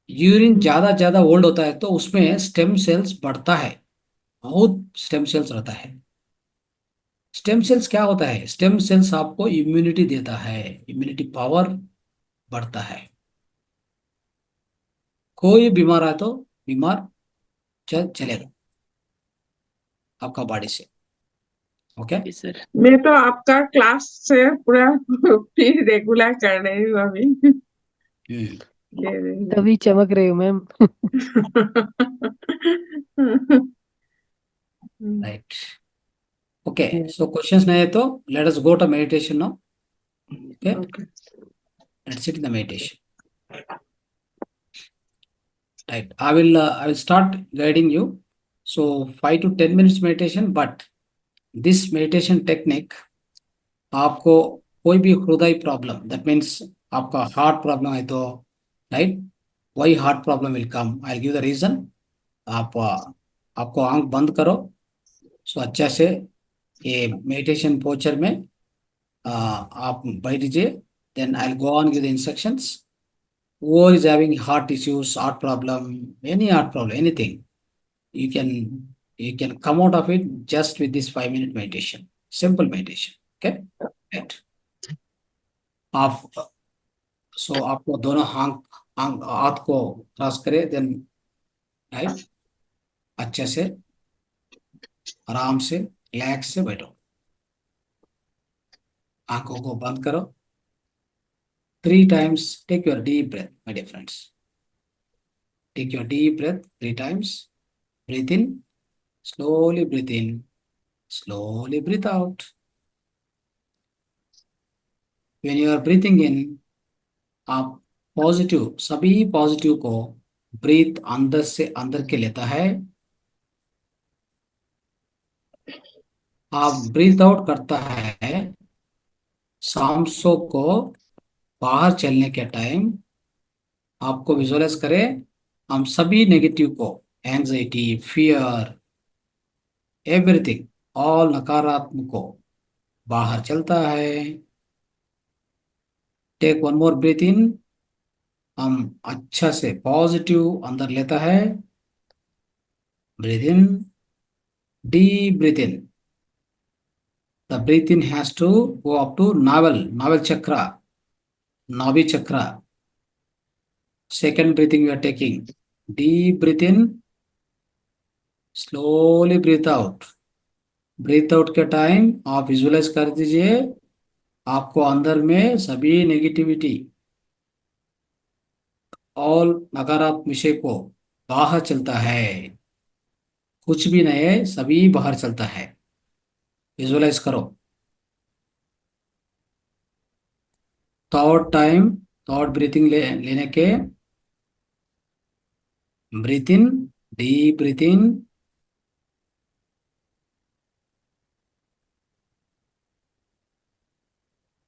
यूरिन ज्यादा ज्यादा ओल्ड होता है तो उसमें स्टेम सेल्स बढ़ता है, बहुत स्टेम सेल्स रहता है। स्टेम सेल्स क्या होता है? स्टेम सेल्स आपको इम्यूनिटी देता है, इम्यूनिटी पावर बढ़ता है। कोई बीमार है तो बीमार चलेगा आपका बॉडी से। Okay sir. मैं तो आपका क्लास से पूरा फिर रेगुलर कर रही हूँ अभी। ले रही हूँ। तभी चमक रहे हो ma'am. Right. Okay, so questions नहीं है तो let us go to meditation now. Okay, Okay. let's sit in the meditation. Right, I will start guiding you. So 5 to 10 minutes meditation, but this meditation technique आपको कोई भी हृदय problem, that means आपका heart problem है तो, right, why heart problem will come, I give the reason. आप आपको आंख बंद करो। सो अच्छा से ये मेडिटेशन पोस्चर में आप बैठ दीजिए। Then I go on with instructions. who is having heart issues, heart problem, any heart problem, anything, you can you can come out of it just with this 5 minute meditation, simple meditation. Okay, right. आप सो आपको दोनों हाथ को cross करे, then right, अच्छे से आराम से रिलैक्स से बैठो। आंखों को बंद करो। 3 times take your deep breath, my dear friends. Take your deep breath 3 times. Breathe in, slowly breathe in, slowly breathe out. When you are breathing in, आप पॉजिटिव, सभी पॉजिटिव को ब्रीथ अंदर से अंदर के लेता है। आप ब्रीथ आउट करता है सांसों को बाहर चलने के टाइम। आपको विजुअलाइज करें, हम सभी नेगेटिव को, एंजाइटी, फियर, एवरीथिंग, ऑल नकारात्मक को बाहर चलता है। Take one more breath in. हम अच्छा से पॉजिटिव अंदर लेता है। Breathe in, deep breath in. The breath in has to go up to navel chakra, navi chakra. Second breathing we are taking. Deep breath in, slowly breathe out. Breathe out के time आप visualise कर दीजिए, आपको अंदर में सभी negativity, all नकारात्मक विषय को बाहर चलता है। कुछ भी नहीं है, सभी बाहर चलता है। विजुअलाइज करो। थर्ड टाइम थर्ड ब्रीथिंग लेने के, breathe in, deep breath in,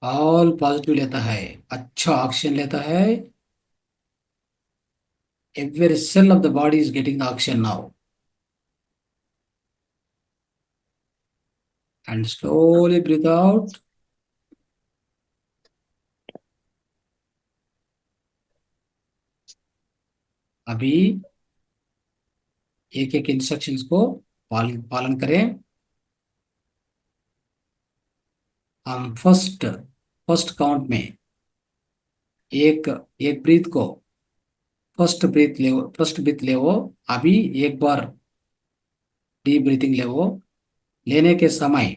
all positive लेता है, अच्छा ऑक्सीजन लेता है। Every cell of the body is getting the oxygen now. And slowly breathe out. अभी एक एक इंस्ट्रक्शंस को पालन करें। हम फर्स्ट फर्स्ट काउंट में एक एक ब्रीथ को, फर्स्ट ब्रीथ ले वो। अभी एक बार डीप ब्रीथिंग ले वो। लेने के समय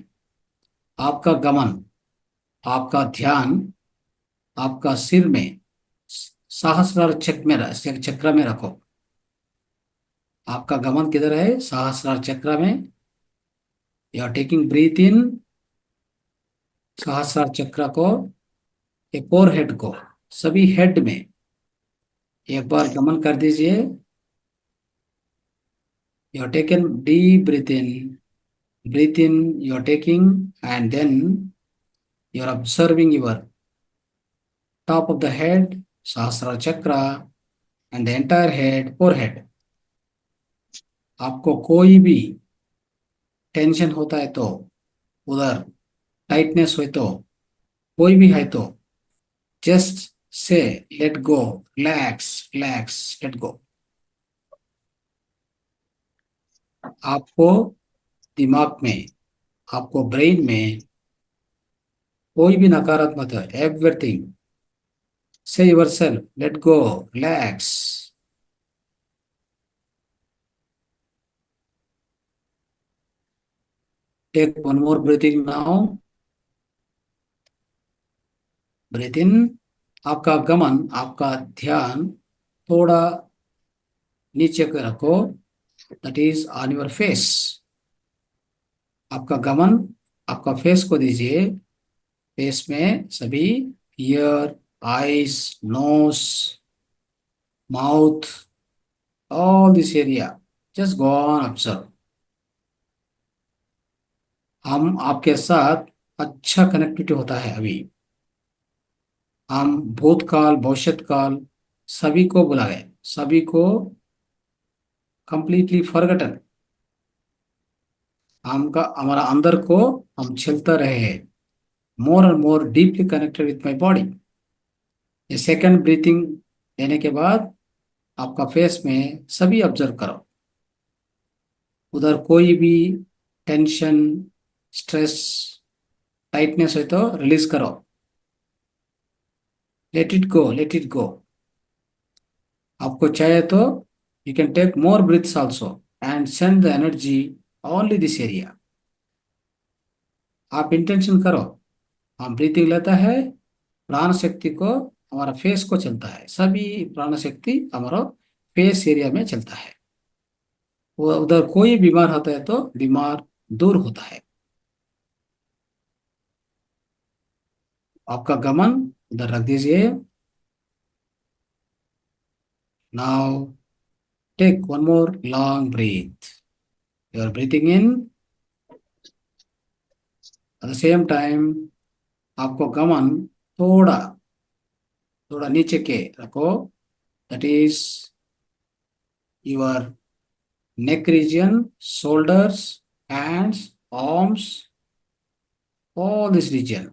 आपका गमन, आपका ध्यान आपका सिर में सहस्रार चक्र में रखो। आपका गमन किधर है? सहस्रार चक्र में। यू आर टेकिंग ब्रीथ इन, सहस्रार चक्र को, एक और हेड को, सभी हेड में एक बार गमन कर दीजिए। You are taken deep breath in you are taking, and then you are observing your top of the head, Sahasrara chakra, and the entire head, forehead. आपको कोई भी टेंशन होता है तो, उधर टाइटनेस हो तो, कोई भी है तो, just say late go, relax relax, let go. आपको दिमाग में, आपको ब्रेन में कोई भी नकारात्मक है, एवरीथिंग से yourself, let go, relax. Take one more breathing now. Breath in. आपका गमन, आपका ध्यान थोड़ा नीचे को रखो, दैट इज ऑन योर फेस। आपका गमन आपका फेस को दीजिए। फेस में सभी ear, eyes, nose, mouth, all this area, just go on observe. हम आपके साथ अच्छा कनेक्टिविटी होता है अभी। हम भूतकाल, भविष्यत काल सभी को बुलाए, सभी को कंप्लीटली फॉरगटन। हमारा अंदर को हम चलता रहे, मोर और more deeply connected with my body. ये सेकंड ब्रीथिंग लेने के बाद आपका फेस में सभी ऑब्जर्व करो, उधर कोई भी टेंशन, स्ट्रेस, टाइटनेस है तो रिलीज करो, let it go, let it go. आपको चाहे तो you can take more breaths also and send the energy only this area. आप इंटेंशन करो, हम ब्रीथिंग लेता है, प्राण शक्ति को हमारा फेस को चलता है, सभी प्राण शक्ति हमारा फेस एरिया में चलता है। वो उधर कोई बीमार होता है तो बीमार दूर होता है। आपका गमन उधर रख दीजिए। Now take one more long breath. You are breathing in, at the same time आपको गमन थोड़ा थोड़ा नीचे के रखो, that is your neck region, shoulders, hands, arms, all this region.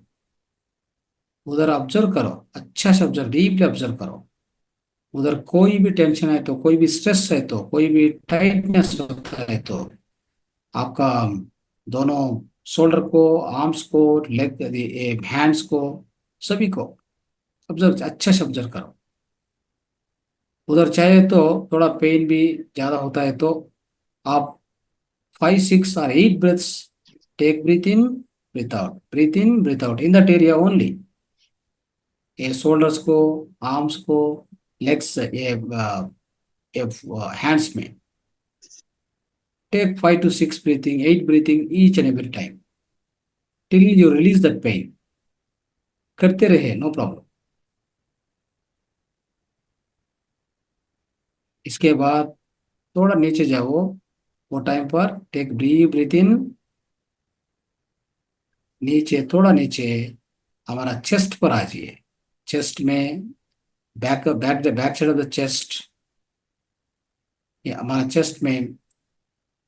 उधर ऑब्जर्व करो, अच्छा से ऑब्जर्व, डीपली ऑब्जर्व करो। उधर कोई भी टेंशन है तो, कोई भी स्ट्रेस है तो, कोई भी टाइटनेस होता है तो आपका दोनों शोल्डर को, आर्म्स को, लेग, हैंड्स को, सभी को ऑब्जर्व, अच्छा से ऑब्जर्व करो। उधर चाहे तो थोड़ा पेन भी ज्यादा होता है तो आप 5, 6 or 8 breaths take, breathe in, breathe out, breathe in, breathe out in that area only। ये शोल्डर्स को, आर्म्स को, लेग्स, ये हैंड्स में take 5 to 6 breathing, 8 breathing each and every time till you release that pain। करते रहे, no problem. इसके बाद थोड़ा नीचे जाओ, वो टाइम पर टेक ब्रीथ, ब्रीथ इन, नीचे थोड़ा नीचे हमारा चेस्ट पर आ जाइए। चेस्ट में back back the back side of the chest, ये हमारा चेस्ट में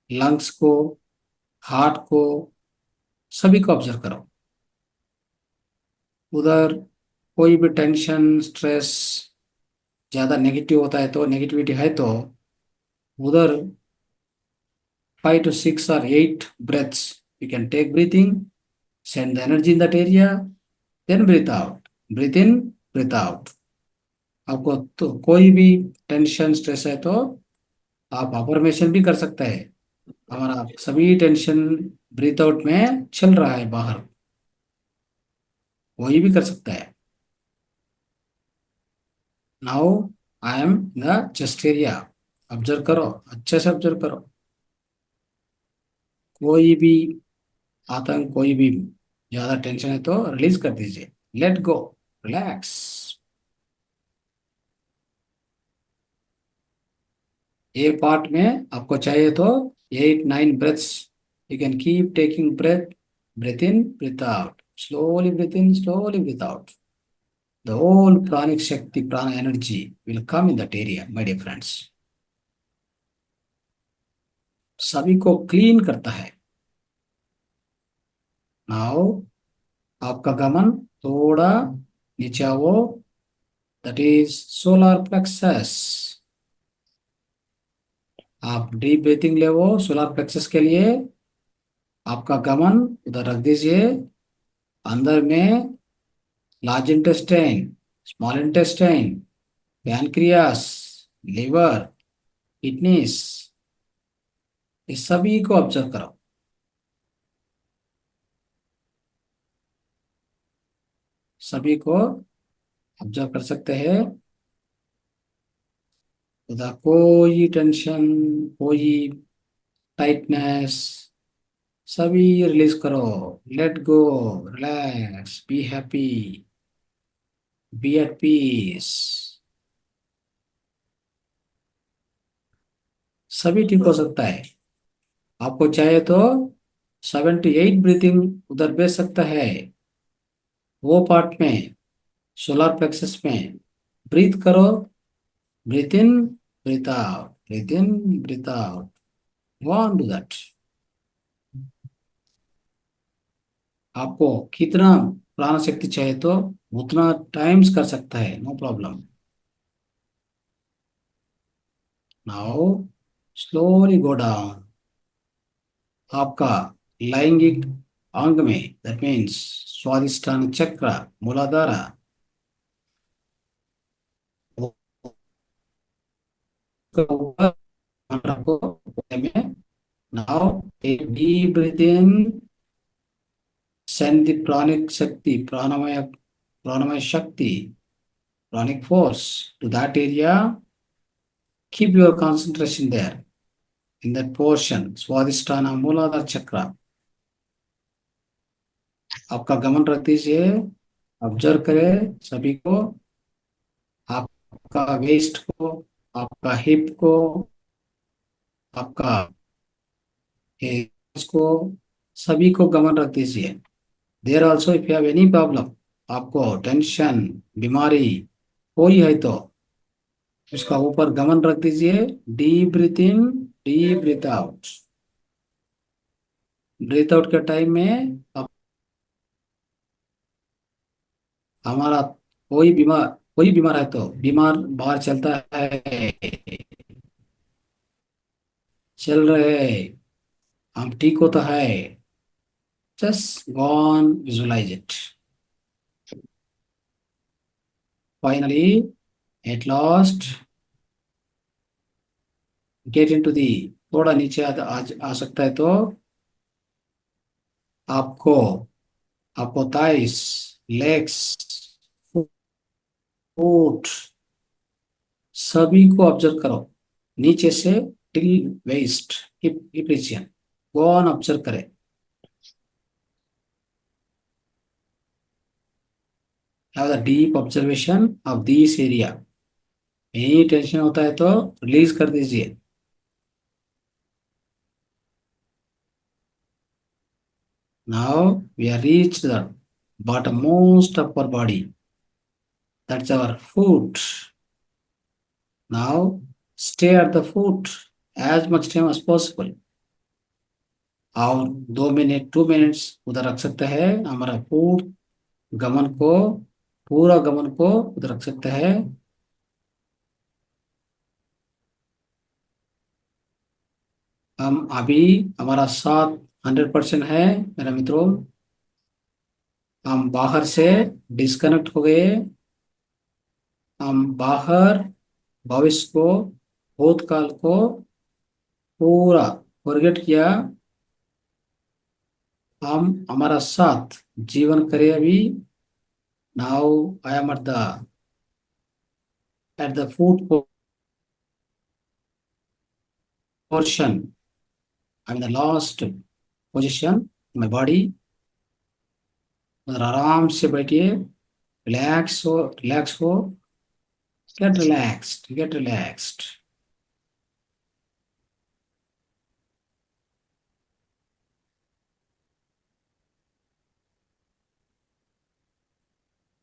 लंग्स को, हार्ट को, सभी को ऑब्जर्व करो। उधर कोई भी टेंशन, स्ट्रेस, ज्यादा नेगेटिव होता है तो, नेगेटिविटी है तो उधर 5 to 6 or 8 breaths you can take, breathing, send the energy in that area, then breathe out, breathe in, breathe out। आपको तो कोई भी टेंशन, स्ट्रेस है तो आप अफर्मेशन भी कर सकते हैं, हमारा सभी टेंशन ब्रीथ आउट में चल रहा है बाहर, वही भी कर सकता है। Now I M in the chest area, observe करो, अच्छे से ऑब्जर्व करो। कोई भी आतंक, कोई भी ज्यादा टेंशन है तो रिलीज कर दीजिए, लेट गो, रिलैक्स। ये पार्ट में आपको चाहिए तो 8, 9 breaths you can keep taking breath, breath in, breath out, slowly breathe in, slowly breathe out। The whole pranic shakti, prana energy will come in that area, my dear friends। सभी को clean करता है। Now आपका गमन थोड़ा नीचे आओ, that is solar plexus. आप डीप ब्रीथिंग ले, वो सोलर प्लेक्सस के लिए आपका गमन उधर रख दीजिए। अंदर में large intestine, small intestine, pancreas, liver, kidneys, इस सभी को ऑब्जर्व करो। सभी को ऑब्जर्व कर सकते हैं। उधर कोई टेंशन, कोई टाइटनेस, सभी रिलीज करो, let go, relax, be happy, be at peace. सभी ठीक हो सकता है। आपको चाहे तो 7 to 8 ब्रीथिंग उधर भेज सकता है, वो पार्ट में, सोलर प्लेक्सस में ब्रीथ करो, breathe in, breathe out, Breathe in, breathe out. Go on, do that. आपको कितना प्राण शक्ति चाहिए तो उतना टाइम्स कर सकता है, no problem. Now slowly go down. आपका लैंगिक अंग में, दैट मीन्स स्वादिष्टान चक्र, मूलाधार, ऊपर रखो में. Now take deep breath in, send the pranic shakti, pranamaya shakti, pranic force to that area. Keep your concentration there in that portion, Swadhisthana Mooladhara chakra. आपका गमन रख दीजिए. ऑब्जर्व करें सभी को, आपका वेस्ट को, आपका हिप को, आपका हिप्स को, सभी को गमन रख दीजिए. There also if you have any problem, आपको टेंशन, बीमारी कोई है तो उसका ऊपर गमन रख दीजिए. Deep breath in, deep breath out. Breath out के टाइम में अब हमारा कोई बीमार है तो बीमार बाहर चलता है, चल रहे, हम ठीक होता है. Just go on, visualize it. Finally at last get into the, थोड़ा नीचे आ सकता है तो आपको आपको थाइस, लेग्स, फुट सभी को ऑब्जर्व करो, नीचे से till waist, hip region. Go on, observe करें. Have the deep observation of this area. यही टेंशन होता है तो रिलीज कर दीजिए. Now we have reached the bottommost of our body. That's our foot. Now stay at the foot as much time as possible. और 2 minute 2 minutes उधर रख सकते हैं. हमारा गमन को पूरा गमन को उधर रख सकते हैं. हम अभी हमारा साथ 100% है मेरे मित्रों. हम बाहर से डिस्कनेक्ट हो गए. हम बाहर भविष्य को, भूतकाल को पूरा फॉरगेट किया. हम हमारा साथ जीवन करें अभी. Now I am at the foot portion. I am the last position my body. आराम से बैठिए, रिलैक्स हो. Get relaxed, get relaxed.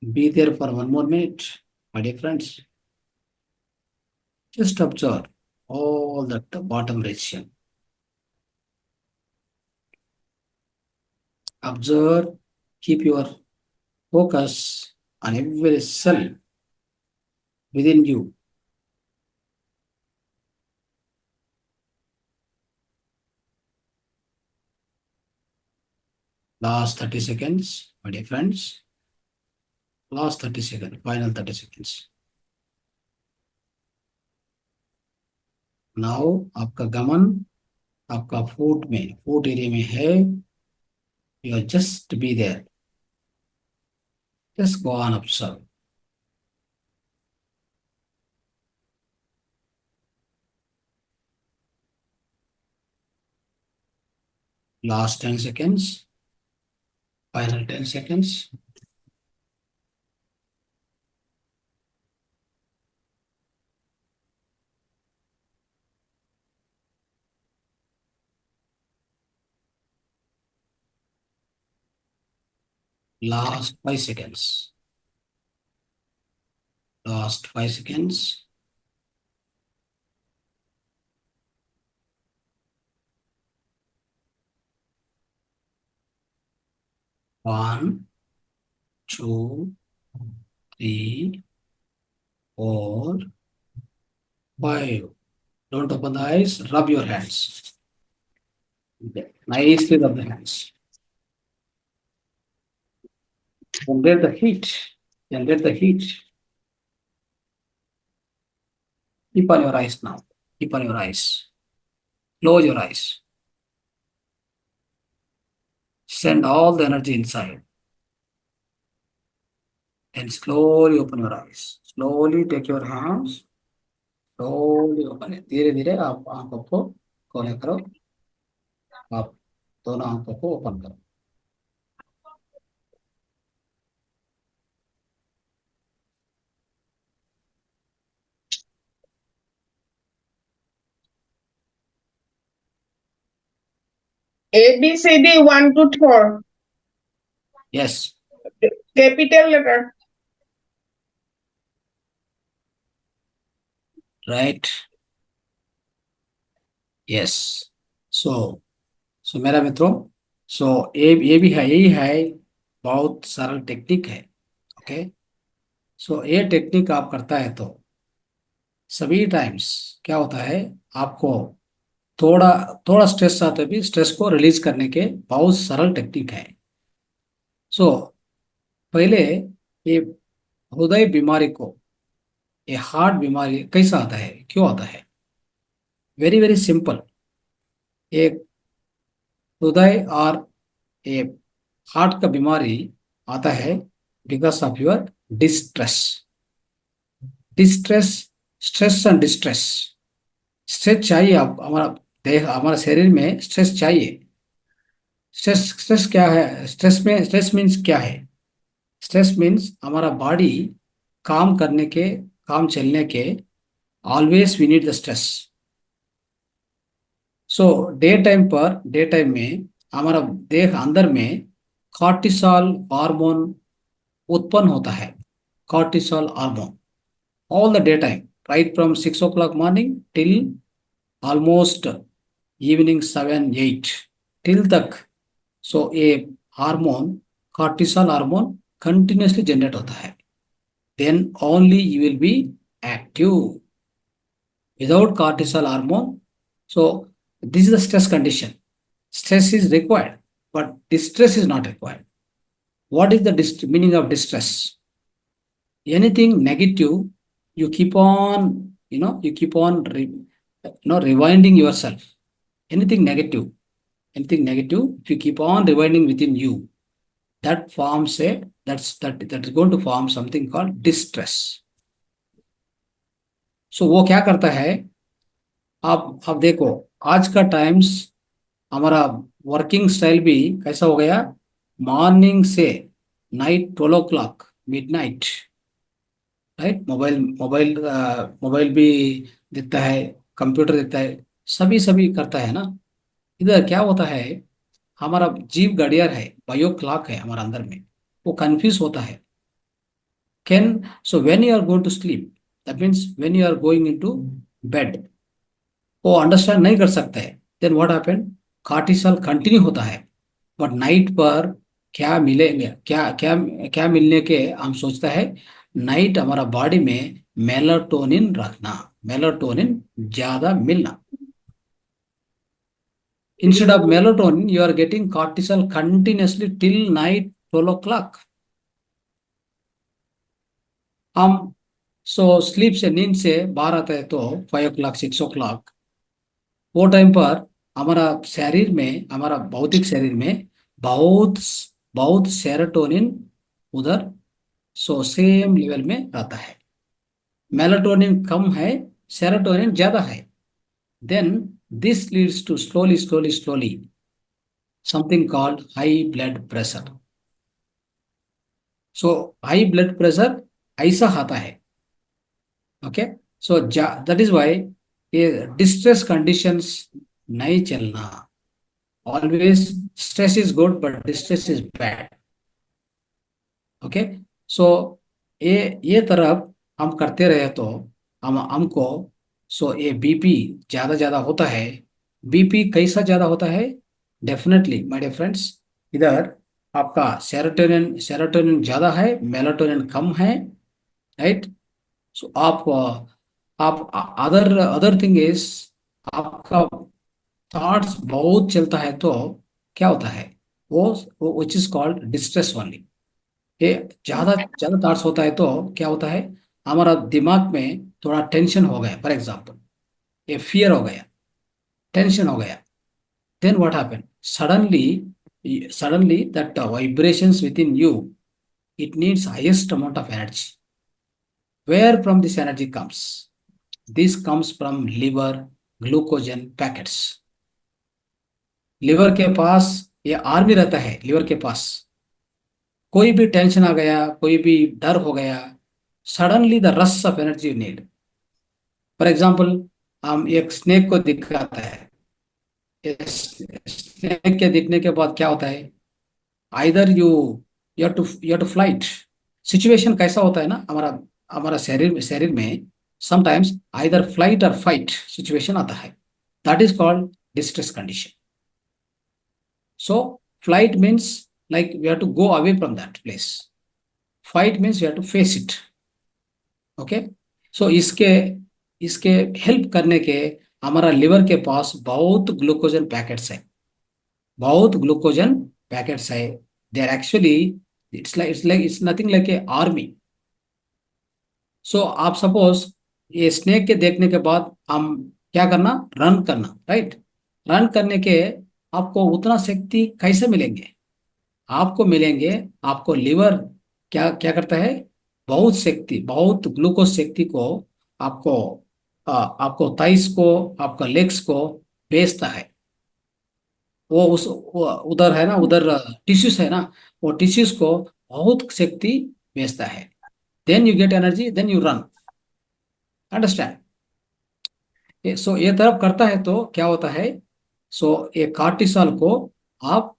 Be there for 1 more minute, my dear friends. Just observe all that the bottom region. Observe, keep your focus on every cell within you. Last 30 seconds, my dear friends. Last 30 seconds, final 30 seconds. Now आपका गमन आपका फूट area में है. You just be there. Just go on, observe. Last 10 seconds, final 10 seconds. Last 5 seconds. Last 5 seconds. 1, 2, 3, 4, 5. Don't open the eyes. Rub your hands. Nicely rub the hands. Generate the heat. Generate the heat. Keep on your eyes now. Keep on your eyes. Close your eyes. Send all the energy inside. And slowly open your eyes. Slowly take your hands. Slowly open it. धीरे धीरे आप आंखों को खोले करो. आप दोनों आंखों को ओपन करो. A, B, C, D, 1 to 4. Yes. Capital letter. Right. Yes. So मेरा मित्रों, ये भी है, यही है, बहुत सरल टेक्निक है. ओके. ये टेक्निक आप करता है तो सभी टाइम्स क्या होता है, आपको थोड़ा थोड़ा स्ट्रेस आते भी स्ट्रेस को रिलीज करने के बहुत सरल टेक्निक है. पहले ये हृदय बीमारी को, ये हार्ट बीमारी कैसा आता है, क्यों आता है? Very very simple. एक हृदय और ये हार्ट का बीमारी आता है because of your distress. Distress, stress and distress. Stress चाहिए, आप हमारा देह, हमारा शरीर में स्ट्रेस चाहिए. स्ट्रेस क्या है? स्ट्रेस मीन्स क्या है? स्ट्रेस मीन्स हमारा बॉडी काम करने के, काम चलने के, always we need the stress. Day time में हमारा देह अंदर में कॉर्टिसोल हार्मोन उत्पन्न होता है. Cortisol hormone all the day time, right from 6 o'clock morning till almost evening 7-8 till तक. ये hormone, cortisol hormone continuously generate होता है. Then only you will be active. Without cortisol hormone, this is the stress condition. Stress is required, but distress is not required. What is the meaning of distress? Anything negative, you keep on, rewinding yourself. Anything negative, if you keep on rewinding within you, that forms that is going to form something called distress. वो क्या करता है, आप देखो, आज का times हमारा working style भी कैसा हो गया, मॉर्निंग से night 12 o'clock midnight, right. Mobile भी दिखता है, कंप्यूटर दिखता है, सभी करता है ना. इधर क्या होता है, हमारा जीव घड़ियाल है, बायो क्लॉक है हमारा अंदर में, वो कंफ्यूज होता है. When you are going to sleep, that means when you are going into bed, वो अंडरस्टैंड नहीं कर सकता है. Then what happen, cortisol continue होता है, बट नाइट पर क्या मिलेंगे, क्या क्या क्या मिलने के हम सोचता है, नाइट हमारा बॉडी में मेलाटोनिन रखना, मेलाटोनिन ज्यादा मिलना. Instead of melatonin, you are getting cortisol continuously till night 12 o'clock. हम स्लीप से, नींद से बाहर आते हैं तो 5 o'clock 6 o'clock, वो टाइम पर हमारा शरीर में, हमारा भौतिक शरीर में बहुत बहुत सेरोटोनिन उधर सेम लेवल में रहता है. मेलाटोनिन कम है, सेरोटोनिन ज्यादा है. Then this leads to slowly something called high blood pressure. High blood pressure ऐसा आता है. ओके. दैट इज वाई ये डिस्ट्रेस कंडीशंस नहीं चलना. Always stress is good but distress is bad. Okay. ये तरफ हम करते रहे तो हमको ये बीपी ज्यादा होता है. बीपी कैसा ज्यादा होता है? डेफिनेटली माय डियर फ्रेंड्स, इधर आपका सेरोटोनिन सेरोटोनिन ज्यादा है, मेलाटोनिन कम है, राइट। सो आप अदर अदर थिंग इज, आपका थॉट्स बहुत चलता है तो क्या होता है, वो which is called distress only. ये ज्यादा ज्यादा थॉट्स होता है तो क्या होता है, हमारा दिमाग में थोड़ा टेंशन हो गया, फॉर एग्जाम्पल ये फियर हो गया, टेंशन हो गया, then what happened, suddenly that vibrations within you, it needs highest amount of energy. Where from this energy comes? This comes from liver glucogen packets. Liver के पास ये army रहता है, liver के पास कोई भी टेंशन आ गया, कोई भी डर हो गया, suddenly the rush of energy you need. For example, हम एक स्नेक को दिखाता है, स्नेक के दिखने के बाद क्या होता है, either you have to flight. Situation कैसा होता है ना, हमारा हमारा शरीर में समटाइम्स आइदर फ्लाइट और फाइट सिचुएशन आता है, that is called distress condition. So flight means like we have to go away from that place, fight means we have to face it. Okay, so इसके इसके help करने के हमारा liver के पास बहुत ग्लूकोजन पैकेट्स है, बहुत ग्लूकोजन पैकेट्स है। They are actually, it's nothing like a army. So आप सपोज ये स्नेक के देखने के बाद हम क्या करना, रन करना, राइट। रन करने के आपको उतना शक्ति कैसे मिलेंगे, आपको मिलेंगे, आपको लिवर क्या क्या करता है, बहुत शक्ति, बहुत ग्लूकोज शक्ति को आपको आपको थाइस को, आपका लेग्स को भेजता है। उधर है ना, उधर टिश्यूज है ना, वो टिश्यूज को बहुत शक्ति भेजता है। Then you get energy, then you run, understand. So ये तरफ करता है तो क्या होता है, सो ये कार्टिसोल को आप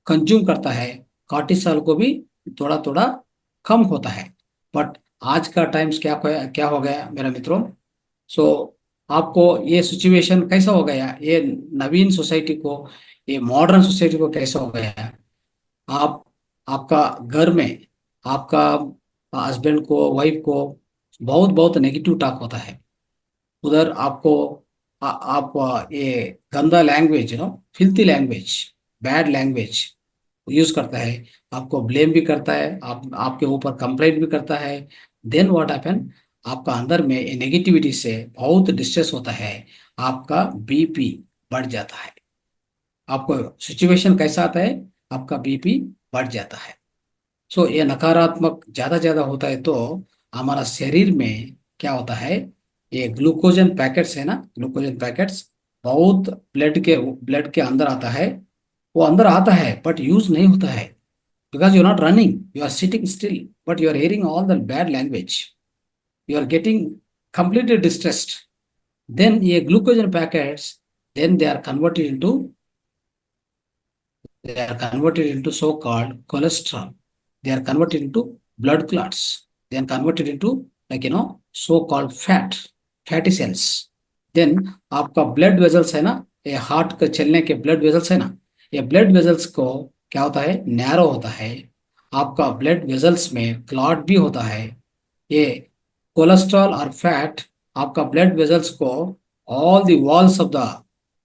कंज्यूम करता है, कार्टिसोल को भी थोड़ा थोड़ा कम होता है। बट आज का टाइम्स क्या हो गया मेरे मित्रों, सो आपको ये सिचुएशन कैसा हो गया, ये नवीन सोसाइटी को, ये मॉडर्न सोसाइटी को कैसा हो गया, आप आपका घर में आपका हस्बैंड को, वाइफ को बहुत बहुत नेगेटिव टॉक होता है। उधर आपको ये गंदा language, filthy language, bad language use करता है, आपको ब्लेम भी करता है, आपके ऊपर कंप्लेंट भी करता है। देन व्हाट हैपन, आपका अंदर में नेगेटिविटी से बहुत डिस्ट्रेस होता है, आपका बीपी बढ़ जाता है। आपको सिचुएशन कैसा आता है, आपका बीपी बढ़ जाता है। सो ये नकारात्मक ज्यादा ज्यादा होता है तो हमारा शरीर में क्या होता है, ये ग्लूकोजन पैकेट्स है ना, ग्लूकोजन पैकेट्स बहुत ब्लड के अंदर आता है, वो अंदर आता है बट यूज नहीं होता है, because you are not running, you are sitting still, but you are hearing all the bad language, you are getting completely distressed. Then ये glucogen packets, then they are converted into so-called cholesterol. They are converted into blood clots. They are converted into so-called fatty cells. Then आपका blood vessels है ना, ये heart के चलने के blood vessels है ना, ये blood vessels को क्या होता है, नैरो होता है। आपका blood vessels में क्लॉट भी होता है। ये कोलेस्ट्रॉल और फैट आपका ब्लड वेजल्स को, all the walls of the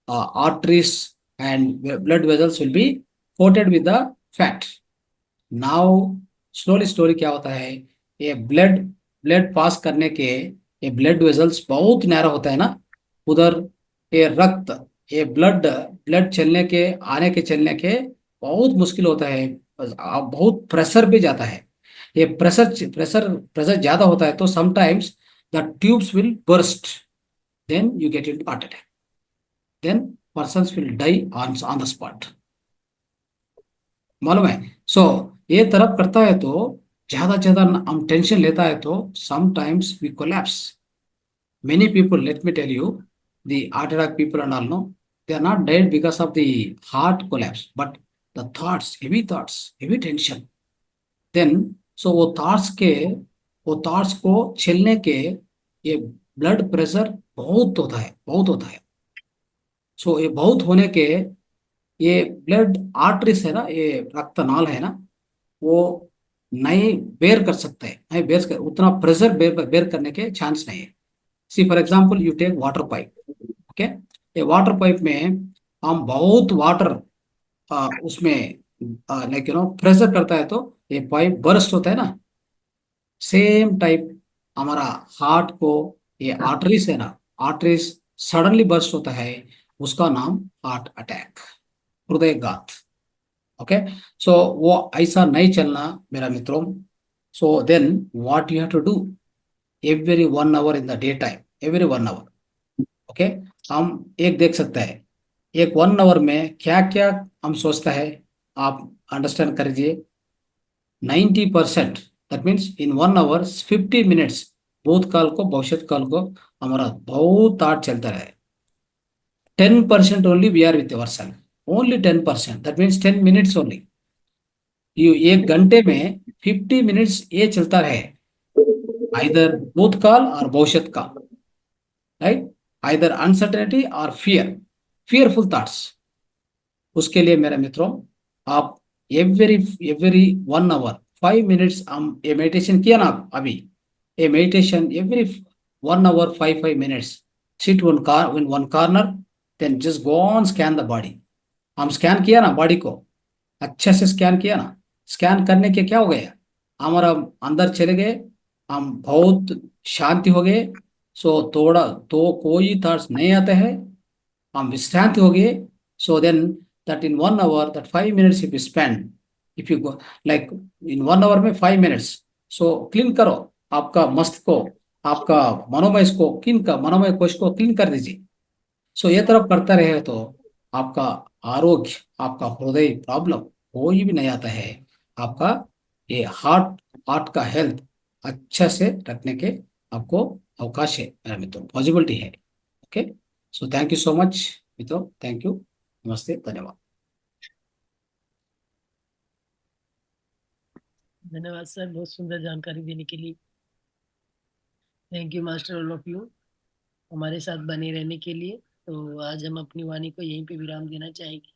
arteries and blood vessels will be coated with the fat. Now slowly क्या होता है, ये ब्लड पास करने के ये ब्लड वेजल्स बहुत नैरो होता है ना, उधर ये रक्त, ये ब्लड चलने के बहुत मुश्किल होता है, बहुत प्रेशर भी जाता है। ये प्रेशर ज्यादा होता है तो sometimes the tubes will burst, then you get into heart attack, then persons will die on the spot, मालूम है। सो ये तरफ करता है तो ज्यादा हम टेंशन लेता है तो sometimes we collapse. Many people, let me tell you, the heart attack people and all, no, they are not dead because of the heart collapse, but the thoughts, heavy tension. Then, so वो thoughts को झेलने के ये blood pressure बहुत होता है। सो ये बहुत होने के ये ब्लड आर्टरीज है ना, ये रक्त नाल है ना, वो नहीं बेर कर सकते हैं, नहीं बेर कर, उतना प्रेशर बेर करने के चांस नहीं है। See for example you take water pipe. Okay, ये वाटर पाइप में हम बहुत वाटर उसमें लाइक प्रेशर करता है तो ये पाइप बर्स्ट होता है ना। सेम टाइप हमारा हार्ट को, ये आर्टरीज है ना, आर्टरीज सडनली बर्स्ट होता है, उसका नाम हार्ट अटैक, हृदयघात। ओके, सो वो ऐसा नहीं चलना मेरा मित्रों। So then what you have to do, every 1 hour in the day time, every 1 hour. Okay, हम एक देख सकते हैं, एक 1 आवर में क्या क्या हम सोचता है, आप अंडरस्टैंड करिए। 90%, that means in 1 hour 50 minutes भूतकाल को भविष्य काल को हमारा बहुत थॉट चलता रहे। 10% only we are with our self, only 10%, that means 10 minutes only. ये 1 घंटे में 50 मिनट्स ये चलता रहे, आइदर भूतकाल और भविष्य काल, राइट, आइदर अनसर्टेनिटी और फियर, फियरफुल थॉट्स। उसके लिए मेरे मित्रों, आप एवरी एवरी 1 आवर 5 मिनट्स हम ये मेडिटेशन किया ना अभी, ये meditation every 1 hour 5 minutes, sit one car in one corner, then just go on scan the body. हम स्कैन किया ना बॉडी को, अच्छे से स्कैन किया ना, स्कैन करने के क्या हो गया, हमारा अंदर चले गए, हम बहुत शांति हो गए। सो थोड़ा तो कोई थॉट्स नहीं आते हैं, हम विश्रांति हो गए। So then that in 1 hour, that 5 minutes if you spend, if you go like in 1 hour में 5 minutes, so क्लीन करो आपका मस्त को, आपका मनोमय को क्लीन कर, मनोमय कोश को क्लीन कर दीजिए। सो ये तरफ करते रहे तो आपका आरोग्य, आपका हृदय प्रॉब्लम कोई भी नहीं आता है, आपका ये हार्ट, हार्ट का हेल्थ अच्छा से रखने के आपको अवकाश है मेरा मित्रों, पॉसिबिलिटी है। Okay, so thank you so much मित्रों, थैंक यू, नमस्ते, धन्यवाद। धन्यवाद सर, बहुत सुंदर जानकारी देने के लिए। Thank you master all of you, हमारे साथ बने रहने के लिए। तो आज हम अपनी वाणी को यहीं पे विराम देना चाहेंगे।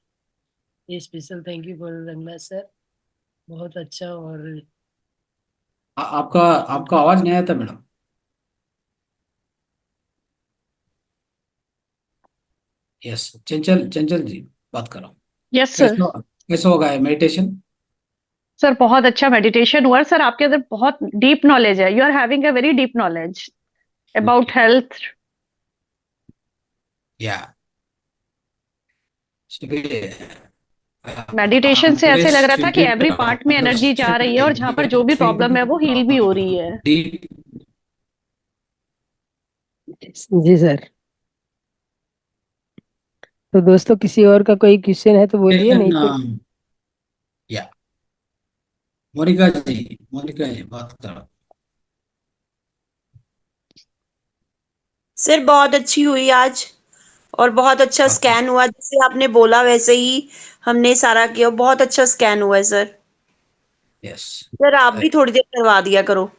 ये special thank you for Ranganath sir, बहुत अच्छा। और आपका आपका आवाज नहीं आता मैडम। यस, चंचल, चंचल जी बात कर रहा हूँ। Yes sir. कैसे होगा मेडिटेशन? सर बहुत अच्छा मेडिटेशन हुआ सर, आपके अंदर बहुत डीप नॉलेज है, you are having a very deep knowledge about health. या मेडिटेशन से ऐसे लग रहा था कि एवरी पार्ट में एनर्जी जा रही है और जहां पर जो भी प्रॉब्लम है वो हील भी हो रही है। जी सर। तो दोस्तों किसी और का कोई क्वेश्चन है तो बोलिए, नहीं तो या मोनिका जी, मोनिका जी बात करो। सर बहुत अच्छी हुई आज, और बहुत अच्छा स्कैन हुआ, जैसे आपने बोला वैसे ही हमने सारा किया, बहुत अच्छा स्कैन हुआ है सर। यस सर आप भी थोड़ी देर करवा दिया करो।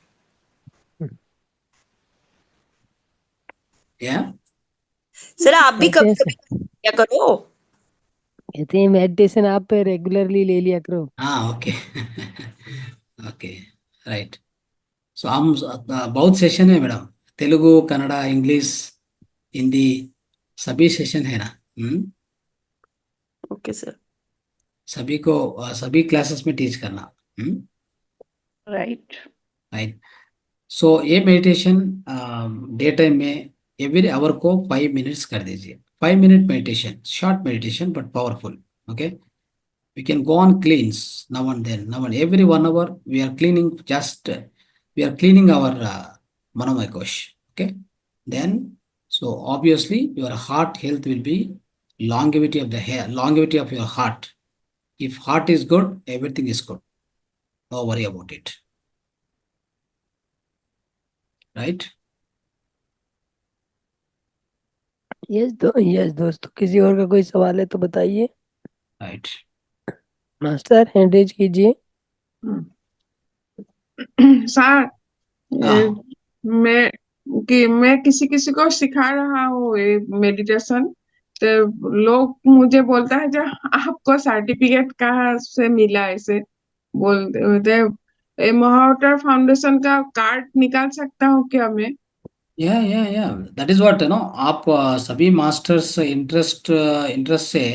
या सर आप भी कहते कभी हैं कभी किया करो। कहते हैं मेडिटेशन आप रेगुलरली ले लिया करो। हाँ, ओके ओके, राइट। सो हम बहुत सेशन है मैडम, तेलुगु, कन्नड़ा, इंग्लिश, हिंदी, सभी सेशन है ना। Okay sir. सभी को सभी क्लासेस में टीच करना। राइट। राइट। सो ये मेडिटेशन डे टाइम में एवरी आवर को 5 मिनट्स कर दीजिए। 5 minute meditation, short meditation but powerful. Okay, we can go on cleans now and then, now and every 1 hour we are cleaning, just we are cleaning our manomaya kosh. Okay, then so obviously your heart health will be longevity of the hair, longevity of your heart. If heart is good, everything is good, no worry about it, right? Yes दोस्तों, किसी और का कोई सवाल है तो बताइए। Right. Master hand raise कीजिए। सर हाँ। मैं किसी किसी को सिखा रहा हूँ ये मेडिटेशन, तो लोग मुझे बोलता है जो आपको सर्टिफिकेट कहाँ से मिला, ऐसे बोलते होते। ये महावतार फाउंडेशन का कार्ड निकाल सकता हूँ क्या मैं? या दैट इज व्हाट आप सभी मास्टर्स इंटरेस्ट से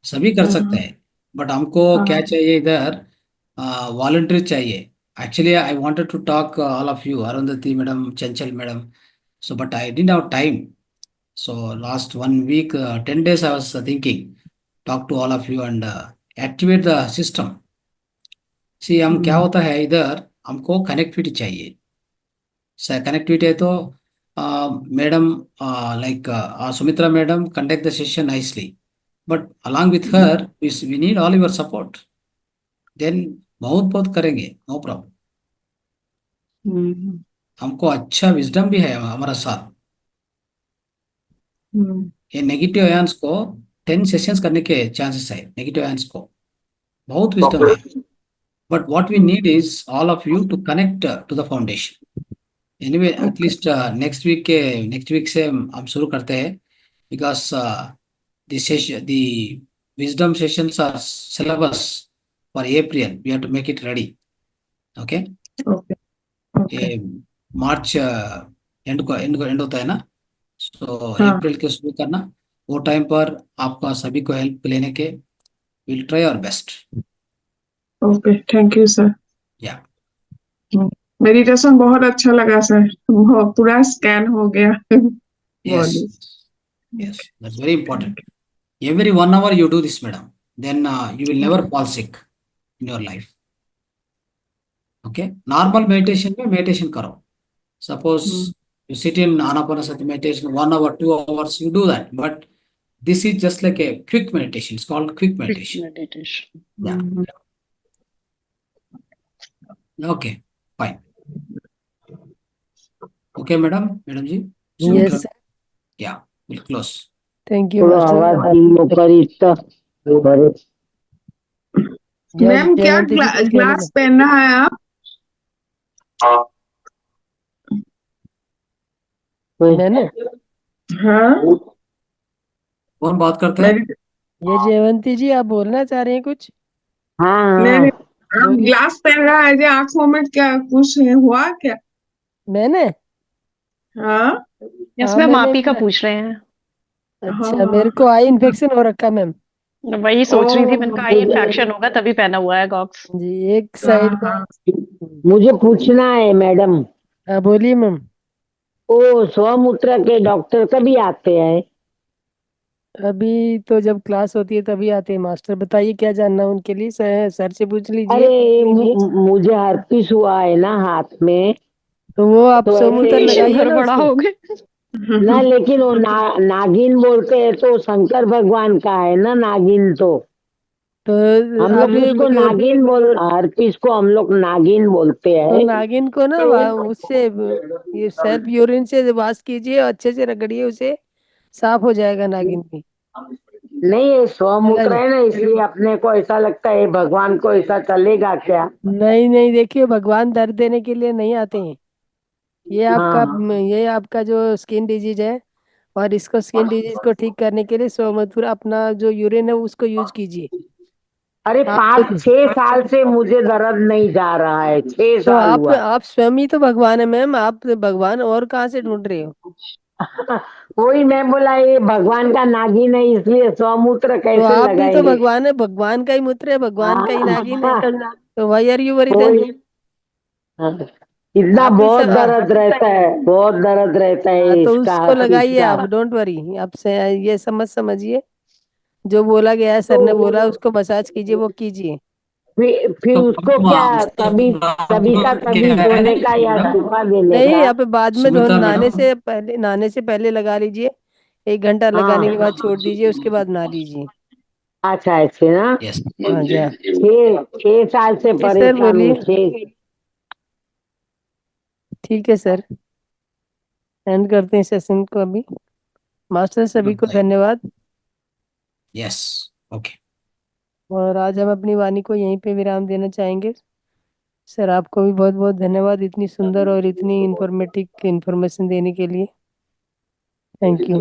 सभी कर सकते हाँ हैं। बट हमको क्या हाँ चाहिए इधर, वॉलंटियर चाहिए। Actually I wanted to talk all of you, Arundhati madam, Chanchal madam, so but I didn't have time. So last 1 week, 10 days I was thinking, talk to all of you and activate the system. See, हम क्या होता है इधर, हमको connectivity चाहिए। Connectivity है तो madam, like Sumitra madam conduct the session nicely, but along with her we need all your support, then बहुत बहुत करेंगे, नो प्रॉब्लम। हम्म, हमको अच्छा विजडम भी है हमारा साथ। हम्म, ये नेगेटिव आयंस को 10 सेशंस करने के चांसेस है, नेगेटिव आयंस को बहुत विजडम है। But what we need is all of you to connect to the foundation. Anyway okay at least next week से हम शुरू करते हैं, because the wisdom sessions are syllabus for April, we have to make it ready. Okay, okay okay. ये March and होता है ना, सो हाँ अप्रैल के शुरू करना। वो टाइम पर आपका सभी को हेल्प लेने के will try our best. Okay, thank you sir. Yeah meditation बहुत अच्छा लगा सर, पूरा स्कैन हो गया yes body. Yes, that's very important. Every 1 hour you do this, madam, then you will never fall sick in your life. Okay, normal meditation में meditation करो। Suppose you sit in anapanasati meditation 1 hour 2 hours, you do that, but this is just like a quick meditation, it's called quick meditation. Meditation. Yeah, okay, fine. Okay, madam ji, yes Sumitra, sir, yeah, we'll close. Thank you थोड़ा master. आवाज धीमो करी तो बड़े ma'am क्या जयवंती जी कुछ कहना glass पहनना है आप? मैंने हाँ कौन बात करता है? मेडिट ये जयवंती जी आप बोलना चाह रहे हैं कुछ? हाँ नहीं हाँ नहीं, आप बोलिए। ग्लास पहन रहा है जो आंखों में, क्या कुछ हुआ क्या? मैंने हाँ हाँ इसमें मैंने मापी का पूछ रहे हैं। अच्छा, हाँ मेरे को आई इन्फेक्शन हो रखा मैम वही सोच रही थी, मैंने कहा आई ओ इन्फेक्शन होगा तभी पहना हुआ है गॉक्स। जी, एक हाँ साइड में। हाँ मुझे पूछना है मैडम, हाँ बोलिए मैम। वो स्वमूत्र के डॉक्टर कभी आते हैं? अभी तो जब क्लास होती है तभी आते हैं मास्टर। बताइए क्या जानना है उनके लिए, सर से पूछ लीजिए। अरे मुझे हर्पिस हुआ है ना हाथ में, तो वो आप तो सोमूत्र ऐसे लगाइए ना बड़ा उसको। हो गए। ना, लेकिन वो नागिन बोलते हैं तो शंकर भगवान का है ना नागिन, तो तो हम आप लोग उसको नागिन हर्पिस को हम लोग नागिन बोलते तो हैं। नागिन को ना उससे ये सेल्फ यूरिन से वाश कीजिए और अच्छे से रगड़िए, उसे साफ हो जाएगा नागिन भी। नहीं, ये स्वमूत्र लगा है ना, इसलिए अपने को ऐसा लगता है भगवान को ऐसा चलेगा क्या? नहीं नहीं, देखिए भगवान दर्द देने के लिए नहीं आते हैं। ये आपका हाँ ये आपका जो स्किन डिजीज है, और इसको स्किन डिजीज को ठीक करने के लिए सोमथुर अपना जो यूरिन है उसको यूज कीजिए। अरे आप 5-6 साल से मुझे दर्द नहीं जा रहा है, 6 साल हुआ। आप स्वयं ही तो भगवान है मैम, आप भगवान और कहाँ से ढूंढ रहे हो? वही मैं बोला, ये भगवान का नागिन है इसलिए स्वमूत्र तो कैसे आप भी तो लगाएंगे? भगवान है, भगवान का ही मूत्र है, भगवान का ही नागिन है। हाँ, तो why are you worry then? वही। हाँ, इतना आप भी बहुत सब दर्द रहता है, बहुत दर्द रहता हाँ, है तो इसका उसको हर्पिस लगाइए का। आप, डोंट वरी। आप से ये समझिए, जो बोला गया है, सर ने बोला उसको मसाज कीजिए, वो कीजिए। फिर तो उसको क्या, तभी तभी का तभी क्या है धोने का या मैडम, सुखा देने नहीं, का? आप बाद में सुमित्रा मैडम, नहाने से पहले लगा लीजिए। 1 घंटा लगाने के बाद हाँ छोड़ दीजिए, उसके बाद नहा लीजिए। अच्छा, ऐसे ना। यस, हाँ जा 6 साल से ये सर परेशान हूँ, बोलिए। 6। ठीक है सर, एंड करते हैं सेशन को अभी। मास्टर सभी को धन्यवाद। यस, ओके, और आज हम अपनी वाणी को यहीं पे विराम देना चाहेंगे। सर आपको भी बहुत बहुत धन्यवाद इतनी सुंदर और इतनी इंफॉर्मेटिव इंफॉर्मेशन देने के लिए। Thank you.